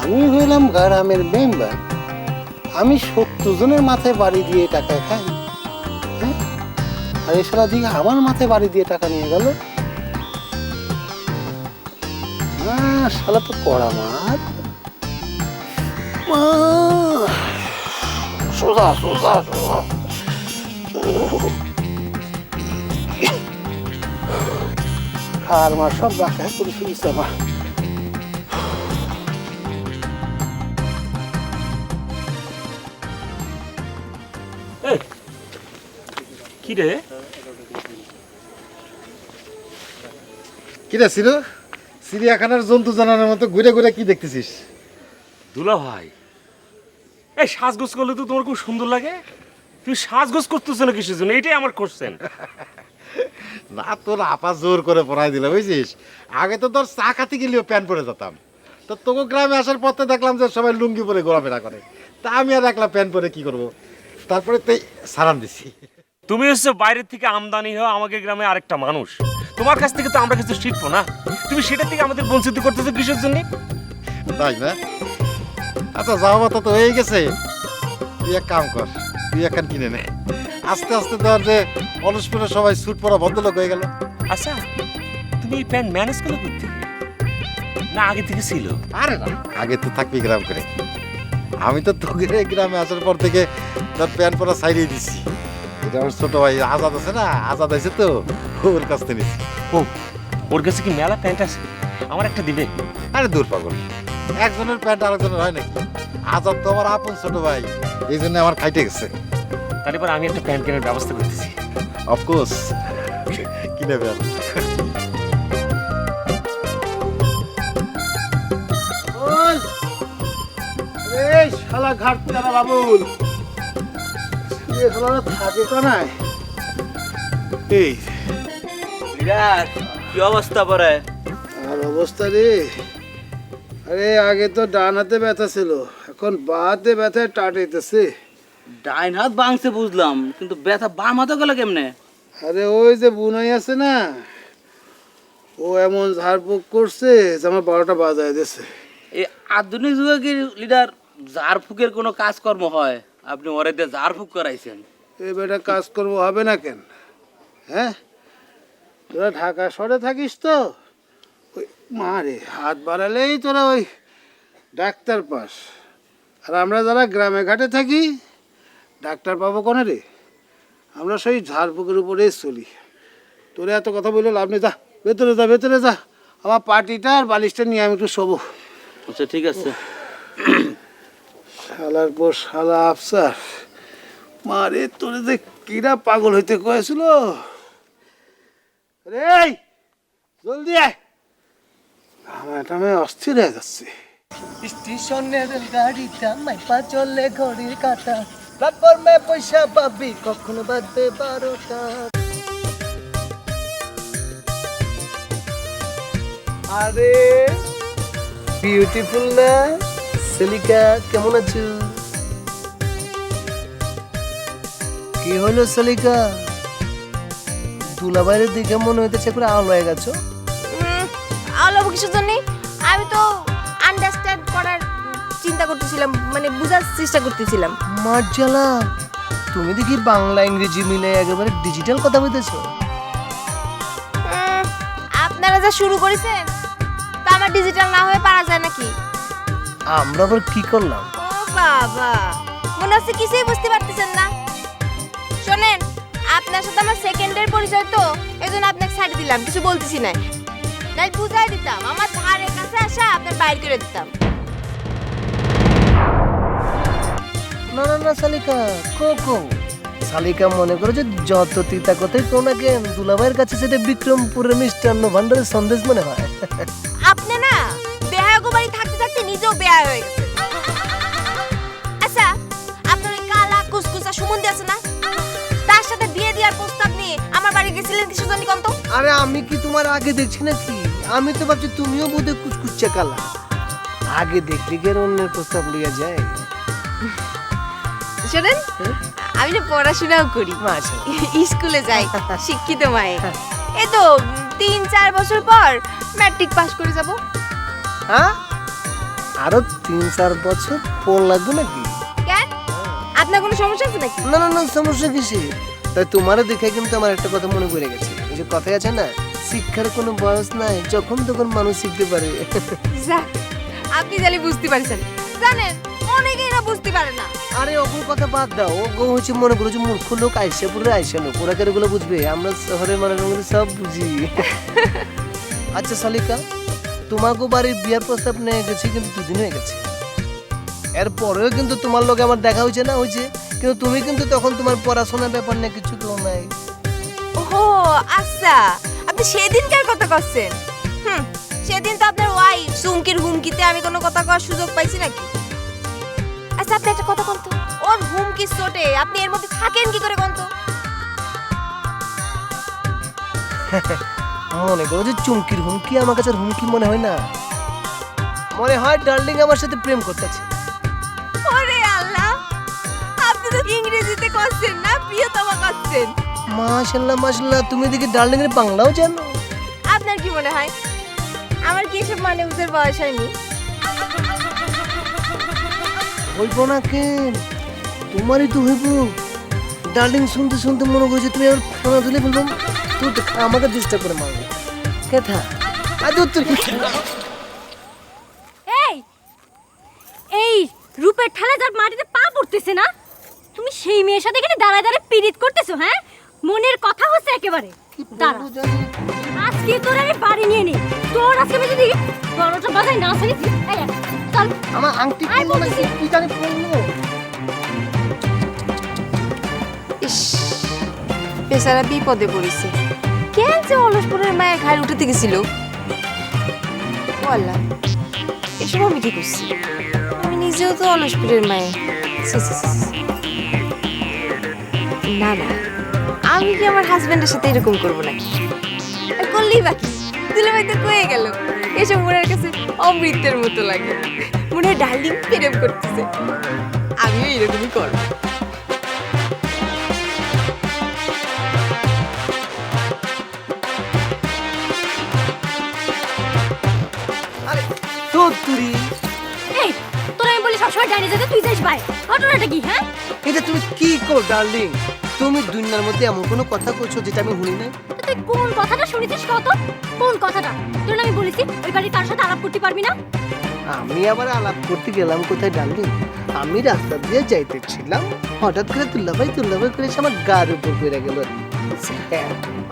আমি হইলাম গ্রামের মেম্বার, আমি 70 জনের মাথায় বাড়ি দিয়ে টাকা খাই, হ্যাঁ? আর এই শালা দিকে আমার মাথায় বাড়ি দিয়ে টাকা নিয়ে গেল। শালা তো কড়া মার। সোজা সোজা সোজা, আর মার সব বাঁকা করে শুনিস আমার। কি রে ছিল চিড়িয়াখানার জন্তু জানানোর মতো ঘুরে ঘুরে কি দেখতেছিস? দুলা ভাই, এই সাজগোজ করলে তো তোমার খুব সুন্দর লাগে। তুই সাজগোজ করতেছ না কিসের জন্য? এটাই আমার কোশ্চেন। না, তোর আপা জোর করে পড়াই দিল, বুঝছিস? আগে তো তোর চা খাতে গেলেও প্যান্ট পরে যেতাম, তো তোকে গ্রামে আসার পথে দেখলাম যে সবাই লুঙ্গি পরে ঘোরাফেরা করে, তা আমি আর একলা প্যান্ট পরে কি করব? তারপরে তুই সারান দিছি। তুমি হচ্ছে বাইরের থেকে আমদানি হওয়া আমাকে গ্রামে আরেকটা মানুষ, তোমার কাছ থেকে তো আমরা কিছু শিখবো না? তুমি সেটা থেকে আমাদের বঞ্চিত করতেছো কিসের জন্য? তাই না? আচ্ছা, যাওয়া মতো তো হয়ে গেছে, তুই এক কাম কর, তুই একখান কিনে নে। আস্তে আস্তে ধর যে অলস করে সবাই স্যুট পরা ভদ্রলোক হয়ে গেল। আচ্ছা, তুমি এই প্যান্ট ম্যানেজ করে করতে না আগে থেকে ছিল? আরে না, আগে তো থাকবি গ্রাম করে। আমি তো তোকে গ্রামে আসার পর থেকে তোর প্যান্ট পরা সাইরিয়ে দিচ্ছি। এটা আমার ছোট ভাই আজাদ আছে না, আজাদ আছে তো, ওর কাছ থেকে নিচ্ছি। ও, ওর কাছে কি মেলা প্যান্ট আছে? আমার একটা দিবে? আরে দূর পাগল, একজনের প্যান্ট আরেকজনের হয় নাকি? আজাদ তো আমার আপন ছোট ভাই, এই জন্য আমার খাইটে গেছে। তাহলে পর আমি একটা প্যান্ট কেনার ব্যবস্থা করতেছি। অফকোর্স, কিনে প্যান্ট। এই শালা ঘাট তারা বাবুল, এই শালা থাকে কোনায়? এই কি অবস্থা পরে? আর অবস্থা রে, আরে আগে তো ডান হাতে ব্যথা ছিল, এখন বাঁ হাতে ব্যথায় টাটাইতেছে। ডাইন হাত ভাঙছে বুঝলাম, কিন্তু ব্যথা বাম হাতে গেল কেমনে? আরে ওই যে বুনাই আছে না, ও এমন ঝাড়ফুঁক করছে যে আমার 12টা বাজায় দিয়েছে। এই আধুনিক যুগে কি লিডার ঝাড়ফুঁকের কোনো কাজকর্ম হয়? আপনি ওরে দিয়ে ঝাড়ফুঁক করাইছেন। এই বেটা কাজকর্ম হবে না কেন? হ্যাঁ তোরা ঢাকা শহরে থাকিস তো ওই মারে হাত বাড়ালেই তোরা ওই ডাক্তার পাস, আর আমরা যারা গ্রামে ঘাটে থাকি ডাক্তার পাবো কোনে রে? আমরা সেই ঝাড়ফুঁকের উপরেই চলি। তোরে এত কথা বললে লাভ নেই, যা ভেতরে যা, ভেতরে যা, আমার পাটিটা আর বালিশটা নিয়ে আমি একটু শোবো। আচ্ছা ঠিক আছে। শালার পর শালা আফসার, মারে তোরে যে কিরা পাগল হইতে কয়েছিল রে, জলদি আয়, আমি অস্থির হয়ে যাচ্ছে। স্টেশনের গাড়িটা মাইপা চলে ঘড়ির কাটা, প্ল্যাটফর্মে পয়সা পাবি কখনো বাজবে 12টা। আরে বিউটিফুল না সেলিকা, কেমন আছো? কি হলো সেলিকা, দুলাভাইয়ের দিকে মনে হইতেছে করে আলো হয়ে গেছো। আলো কিসের জন্য? আমি তো আন্ডারস্ট্যান্ড করার চিন্তা করতেছিলাম, মানে বোঝার চেষ্টা করতেছিলাম। মার্জালা, তুমি দেখি বাংলা ইংরেজি মিলে একেবারে ডিজিটাল কথা বলতেছো। আপনারা যা শুরু করেছেন তা আমার ডিজিটাল না হয়ে পারা যায় নাকি? আমরা আবার কি করলাম? ও বাবা, মনে হচ্ছে কিছুই বুঝতে পারতেছেন না। শোনেন, আপনার সাথে আমার সেকেন্ডের পরিচয় তো, এজন্য আপনাকে ছাড় দিলাম, কিছু বলতেছি না। নাই বুঝাই দিতাম, আমার ধারের কাছে আসা আপনার বাইর করে দিতাম। না না না সালিকা, কো সালিকা মনে করো যে যত তিতা কথাই কোন না কেন, দুলাভাইয়ের কাছে সেটা বিক্রমপুরের মিষ্টান্ন ভান্ডারের সন্দেশ মনে হয়। আপনি না বেহাগো বাড়ি থাকতে থাকতে নিজেও বেয়া হয়ে গেছে। আচ্ছা, আপনার ওই কালা কুসকুসা সুমন্দি আছে না, তার সাথে বিয়ে দেওয়ার প্রস্তাব নিয়ে আমার বাড়ি গেছিলেন কিছু জানি কত? আরে আমি কি তোমার আগে দেখছি নাকি? আমি তো ভাবছি তুমিও বোধহয় কুচকুচ্চা কালা। আগে দেখলে কি আর অন্যের প্রস্তাব লিয়া যায়? শোনেন, আমি না পড়াশোনাও করি, স্কুলে যাই, শিক্ষিত মায়ের। এই তো 3-4 বছর পর ম্যাট্রিক পাস করে যাব। হ্যাঁ, আরো 3-4 বছর পর লাগবে নাকি? কেন, আপনার কোনো সমস্যা আছে নাকি? না না না, সমস্যা কিসে? তাই তোমারে দেখে কিন্তু আমার একটা কথা মনে পড়ে গেছে। এই যে কথাই আছে না, শিক্ষার কোনো বয়স নাই, যখন তখন মানুষ শিখতে পারে। যাক, আপনি জানি বুঝতে পারছেন। জানেন, অনেকেই না বুঝতে পারে না। আরে ওগুলো কথা বাদ দাও, ওগো হচ্ছে মনে করো যে মূর্খ লোক আইসাপুরে আইসা লোক, ওরা কেন ওগুলো বুঝবে? আমরা শহরের মানুষের মধ্যে সব বুঝি। আচ্ছা সালিকা, তোমাকে বাড়ির বিয়ার প্রস্তাব নিয়ে গেছি কিন্তু 2 দিন হয়ে গেছে, এরপরেও কিন্তু তোমার লোক আমার দেখা হয়েছে না হয়েছে, কিন্তু তুমি কিন্তু তখন তোমার পড়াশোনার ব্যাপার নিয়ে কিছু তো নাই। ওহো আচ্ছা, আপনি সেদিনকার কথা করছেন। সেদিন তো আপনার ওয়াইফ চুমকির হুমকিতে আমি কোনো কথা কওয়ার সুযোগ পাইছি নাকি? আচ্ছা, আপনি একটা কথা বলতো, ওর হুমকির চোটে আপনি এর মধ্যে থাকেন কি করে বলতো? মনে করো যে চুমকির হুমকি আমার কাছে হুমকি মনে হয় না, মনে হয় ডার্লিং আমার সাথে প্রেম করতেছে। ওরে আল্লাহ, আপনি তো ইংরেজিতে করছেন না, প্রিয়তমা করছেন। মাশাআল্লাহ মাশাআল্লাহ, তুমি দেখি ডার্লিং এর বাংলাও জানো। আপনার কি মনে হয় আমার কি এসব মানে বুঝার বয়স হয়নি? হইব না কেন, তোমারই তো হইব। ডার্লিং শুনতে শুনতে মনে করছে তুমি আর খানা তুলে ফেলবো, তুই তো আমাকে ডিস্টার্ব করে মারবে কেথা। এই রূপের ঠেলা যার মাটিতে পা পড়তেছে না, তুমি সেই মেয়ের সাথে এখানে দাঁড়ায় দাঁড়ায় পিরিত করতেছো? হ্যাঁ, মনের কথা হচ্ছে একেবারে। দাঁড়া, আজকে তোর আমি বাড়ি নিয়ে নি, তোর আজকে আমি যদি বড়টা বাজাই না ছাড়ি, চল আমার আংটি পরলো না, কি জানি পরলো। ইস, বেচারা বিপদে পড়েছে। কেন যে অলসপুরের মায়ের ঘাড় উঠেতে গেছিল? বললা, এসব আমি কি করছি? আমি নিজেও তো অলসপুরের মায়ের। না না, আমি কি আমার হাজবেন্ডের সাথে এরকম করবো নাকি? করলেই বাকি, দুলাভাই তো কয়ে গেল, এসব মনের কাছে অমৃতের মতো লাগে। মনে হয় ডার্লিং প্রেম করতেছে, আমিও এরকমই করবো। এই তোরা আমি বলি সবসময় ডাইনে যেতে, তুই যাইস ভাই, ঘটনাটা কি? হ্যাঁ, এটা তুমি কি কর ডার্লিং? তুমি দুনিয়ার মধ্যে এমন কোনো কথা কইছো যেটা আমি শুনি নাই? তুই কোন কথাটা শুনেছিস কত? কোন কথাটা? তোর না আমি বলেছি ওই বাড়ি তার সাথে আলাপ করতে পারবি না। আমি আবার আলাপ করতে গেলাম কোথায় ডালি? আমি রাস্তা দিয়ে যাইতেছিলাম, হঠাৎ করে তুল্লাভাই করে এসে আমার গার উপর পড়ে গেল।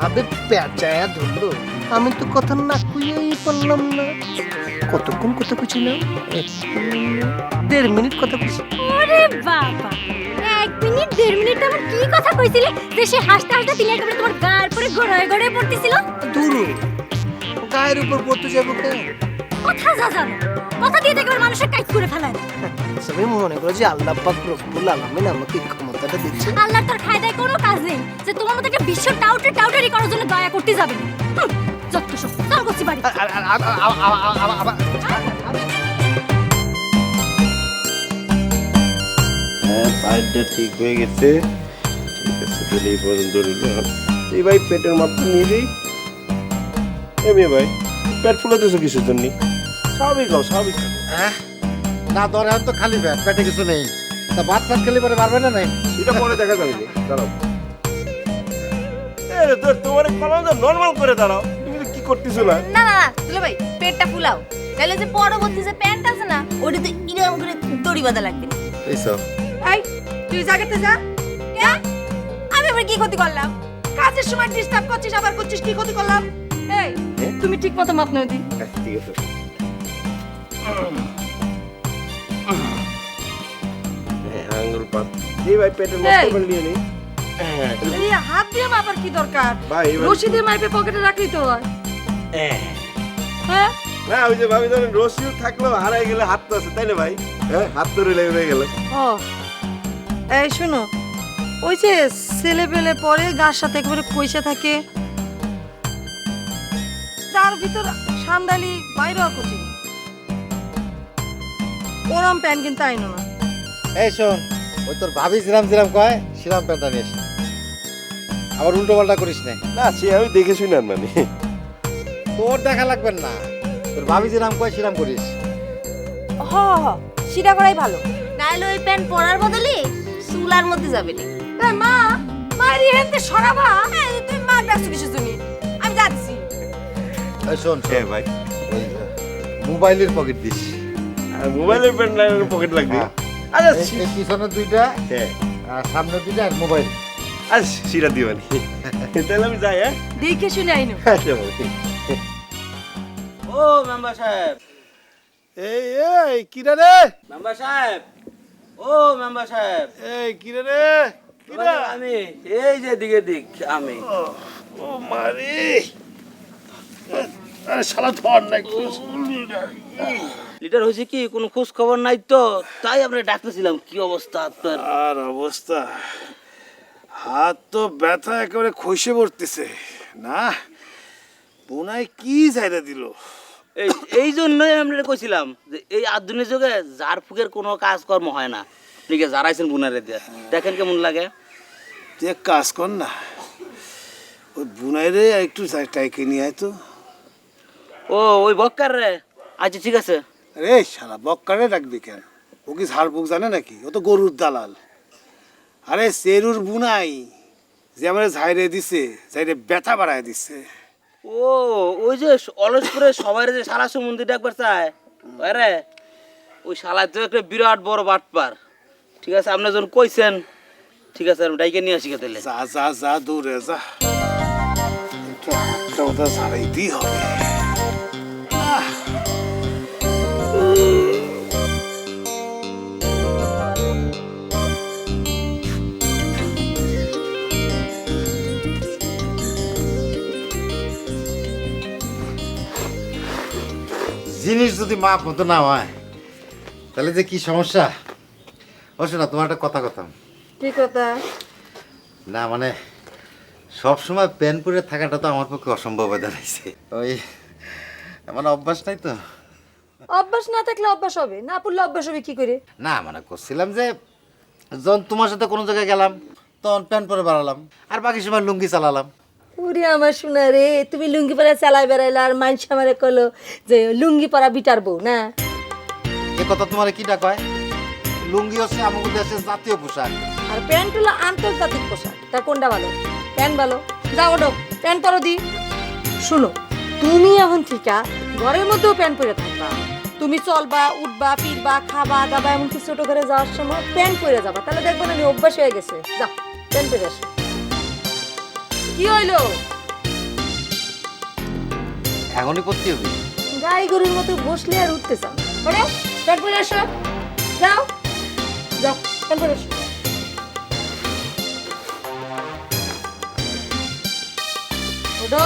আবে পেঁচায়া ধরলো, আমি তো কথা না কইয়াই পারলাম না। কতক্ষণ কথা কইছিলাম? 1.5 মিনিট কথা কইছি। ওরে বাবা, 1 মিনিট 1.5 মিনিট আমার কি কথা কইছিলে যে সে হাসতে হাসতে তিনি একেবারে তোমার গায়ের পরে গড়ায় পড়তেছিল? দূর গায়ের উপর পড়তে যাবো কেন? কথা যা জানো, কথা দিয়ে দেখবে মানুষের কাজ করে ফেলায়। সবাই মনে করো যে আল্লাহ পাক রব্বুল আলামিন আমাকে এই ক্ষমতাটা দিচ্ছে। আল্লাহ তার খায়দায় কোনো কাজ নেই যে তোমার মতো একটা বিশ্ব টাউটারি করার জন্য দয়া করতে যাবে না। যত সব চল করছি বাড়ি। হ্যাঁ পায়েরটা ঠিক হয়ে গেছে। ঠিক আছে, তাহলে এই পর্যন্ত রইলো। এই ভাই পেটের মাপটা নিয়ে দিই। এমনি ভাই পেট ফুলাতেছো কিসের জন্য? স্বাভাবিক খাও, স্বাভাবিক খাও। হ্যাঁ না ধরে তো খালি পেট, পেটে কিছু নেই। তা ভাত ফাত খেলে পরে পারবে না নাই? সেটা পরে দেখা যাবে। দাঁড়াও, তোমার কলমটা নর্মাল করে দাঁড়াও। তুমি কি করতেছো না? না না না দুলা ভাই পেটটা ফুলাও, তাহলে যে পরবর্তী যে প্যান্ট আছে না ওটা তো ইরাম করে দড়ি বাঁধা লাগবে। এইসব এই তুই জায়গাতে যা। কে? আমি আবার কি ক্ষতি করলাম? কাজের সময় ডিস্টার্ব করছিস, আবার করছিস কি ক্ষতি করলাম? এই তুমি ঠিক মতো মাপ নাও দি। ঠিক আছে। আঙ্গুল পাত এই ভাই পেটের মাপটা করে নিয়ে নেই। এই হাত দিয়ে মাপার কি দরকার? ভাই এবার রশি দিয়ে মাইপে পকেটে রাখলি তো হয়। হ্যাঁ না ওই যে ভাবি ধরেন রশিও থাকলেও হারাই গেলে হাত তো আছে, তাই না ভাই? হ্যাঁ হাত তো রয়ে গেল। ও এই শোনো, ওই যে ছেলে পেলে পরে গার সাথে একেবারে কইসা থাকে, তার ভিতর সান্দালি বাইরে কঠিন, ওরম প্যান্ট কিন্তু আইনো না। এই শোন, ওই তোর ভাবি জিরাম কয় সিরাম প্যান্টটা নিস, আবার উল্টো পাল্টা করিস না। না সে আমি দেখে শুনে মানে তোর দেখা লাগবে না, তোর ভাবি জিরাম কয় সিরাম করিস। হ হ সেটা করাই ভালো, নাহলে ওই প্যান্ট পরার বদলে চুলার মধ্যে যাবে না। এই মা, মারি হেনতে সরাবা। তুমি মা ডাকছো কিছু শুনি, আমি যাচ্ছি। এই শোন হ্যাঁ ভাই, ওই মোবাইলের পকেট দিস। আর মোবাইলের প্যান্ট পকেট লাগবে। আচ্ছা এই পিছনের দুইটা, হ্যাঁ আর সামনের দুইটা আর মোবাইল। আচ্ছা সেটা দিবানি। তাহলে আমি যাই। হ্যাঁ দেখে শুনে আইনো। আচ্ছা ভাই। ও মেম্বার সাহেব, এই কিরে রে? মেম্বার সাহেব, ও মেম্বার সাহেব, এই কিরে রে? আমি এই যে দিকে দিক আমি। ও মারি, আরে শালা ধর নাই। লিটার হয়েছে কি কোনো খোঁজ খবর নাই তো, তাই আমরা ডাকতেছিলাম। কি অবস্থা আপনার? আর অবস্থা, হাত তো ব্যথা একেবারে খসে পড়তেছে না। বোনায় কি চাইদা দিল? এই জন্যই আমরা কইছিলাম যে এই আধুনিক যুগে জার ফুকের কোনো কাজকর্ম হয় না। ঠিক আছে, যারাইছেন বুনারে দিয়ে দেখেন কেমন লাগে। তুই এক কাজ কর না, ওই বুনাইরে একটু টাইকে নিয়ে আয় তো। ও ওই বক্কার রে? আচ্ছা ঠিক আছে। আরে শালা বক্কারে ডাকবি কেন? ও কি ঝাড়ফুক জানে নাকি? ও তো গরুর দালাল। আরে সেরুর বুনাই যে আমার ঝাইরে দিছে, ঝাইরে ব্যথা বাড়ায় দিছে। ও ওই যে অলসপুরে সবাই যে সারা সমুদ্রে ডাকবার চায়, আরে ওই শালায় তো একটা বিরাট বড় বাটপার। ঠিক আছে, আপনি যখন কইছেন ঠিক আছে, আমি ডাইকে নিয়ে আসি। তাহলে যা যা যা দৌড়ে যা, একটু হাতটা ওটা ঝাড়াইতেই হবে। জিনিস যদি মাপ মতো না হয় তাহলে যে কি সমস্যা। ও শোনা, তোমার একটা কথা কথা। কি কথা? না মানে সব সময় প্যান্ট পরে থাকাটা তো আমার পক্ষে অসম্ভব হয়ে দাঁড়াইছে। ওই মানে অভ্যাস নাই তো। অভ্যাস না থাকলে অভ্যাস হবে না, পড়লে অভ্যাস হবে কি করে? না মানে করছিলাম যে যখন তোমার সাথে কোনো জায়গায় গেলাম তখন প্যান্ট পরে বেড়ালাম, আর বাকি সময় লুঙ্গি চালালাম। ওরে আমার শোনা রে, তুমি লুঙ্গি পরা চালাই বেড়াইলা আর মানুষ আমারে কলো যে লুঙ্গি পরা বিটার বউ না। এ কথা তোমার কি ডাক হয়? লুঙ্গি হচ্ছে আমাদের দেশের জাতীয় পোশাক, আর প্যান্ট হলো আন্তর্জাতিক পোশাক। তা কোনটা ভালো? প্যান্ট ভালো। যাও ওঠো, প্যান্ট পরো দি। শুনো, তুমি এখন থেকে ঘরের মধ্যেও প্যান্ট পরে থাকবা। তুমি চলবা, উঠবা, ফিরবা, খাবা দাবা, এমনকি ছোট ঘরে যাওয়ার সময় প্যান্ট পরে যাবা। তাহলে দেখবেন আমি অভ্যাস হয়ে গেছে। যাও প্যান্ট পরে আসো। কি হইলো? এখনই করতে হবে? গাই গরুর মতো বসলে আর উঠতে চাও? ওরে প্যান্ট পরে আসো। যাও যাও প্যান্ট পরে আসো। ওঠো।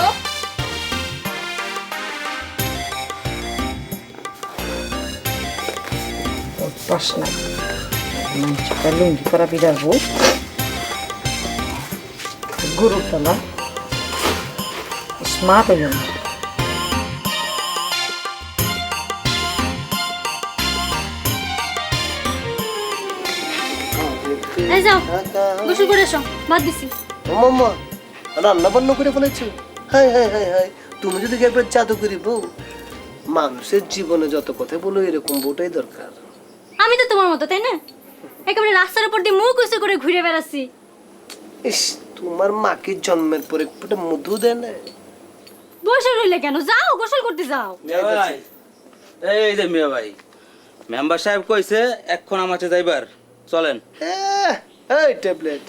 অভ্যাস নাই, লুঙ্গি পরা বিড়ার বউ, গরুর তলা স্মার্ট হইল না। এই যাও গোসল করে এসো, ভাত দিছি। মাম্মা রান্না বান্না করে ফেলেছো? হাই হাই হাই হাই, তুমি যদি একবার জাদু করি বউ। মানুষের জীবনে যত কথা বলো এরকম বউটাই দরকার। আমি তো তোমার মতো, তাই না? একেবারে রাস্তার উপর দিয়ে মুখ উঁচু করে ঘুরে বেড়াচ্ছি। ইস, তোমার মাকে জন্মের পর একটু মধু দেয় না? বসে রইলে কেন? যাও গোসল করতে যাও। মিয়া ভাই, এই যে মিয়া ভাই, মেম্বার সাহেব কইছে এখন আমার সাথে যাইবার, চলেন। এই ট্যাবলেট,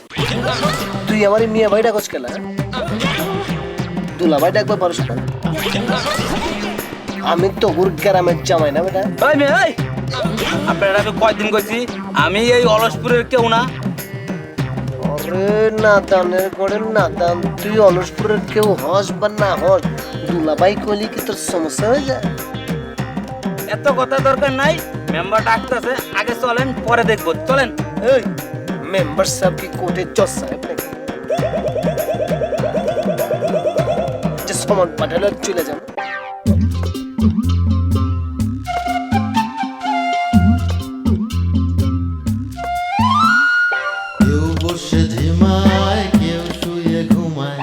তুই আমার মিয়া ভাই ডাকস কেন? দুলা ভাই ডাকবার পারস না? আমি তো গ্রামের জামাই না বেটা। ওই মিয়া ভাই, আপনারা আমি কয়দিন কইছি আমি এই অলসপুরের কেউ না। আরে নাদানের গড়ের নাদান, তুই অলসপুরের কেউ হস বা না হস, দুলা ভাই কইলি কি তোর সমস্যা হয়ে যায়? এত কথা দরকার নাই, মেম্বার ডাকতেছে, আগে চলেন পরে দেখবো, চলেন। এই মেম্বার সাহেব কি কোর্টের জজ সাহেব নাকি যে সমান পাঠালে চলে যান? কেউ বসে ঝিমায়, কেউ শুয়ে ঘুমায়,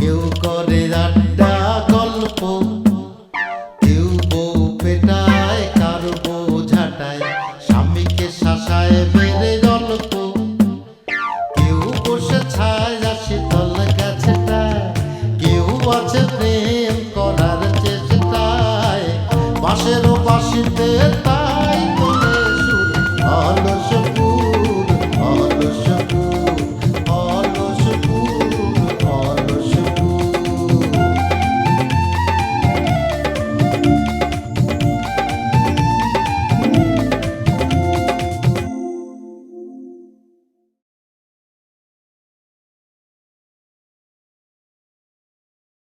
কেউ করে আড্ডা গল্প, কেউ বউ পেটায়, কারো বউ ঝাঁটায়, স্বামীকে শাসায় বেড়ে গল্প, কেউ বসে ছায় শীতল গাছটায়, কেউ আছে প্রেম করার চেষ্টায়, বাঁশেরও বাঁশিতে তাই তোলে সুর অলস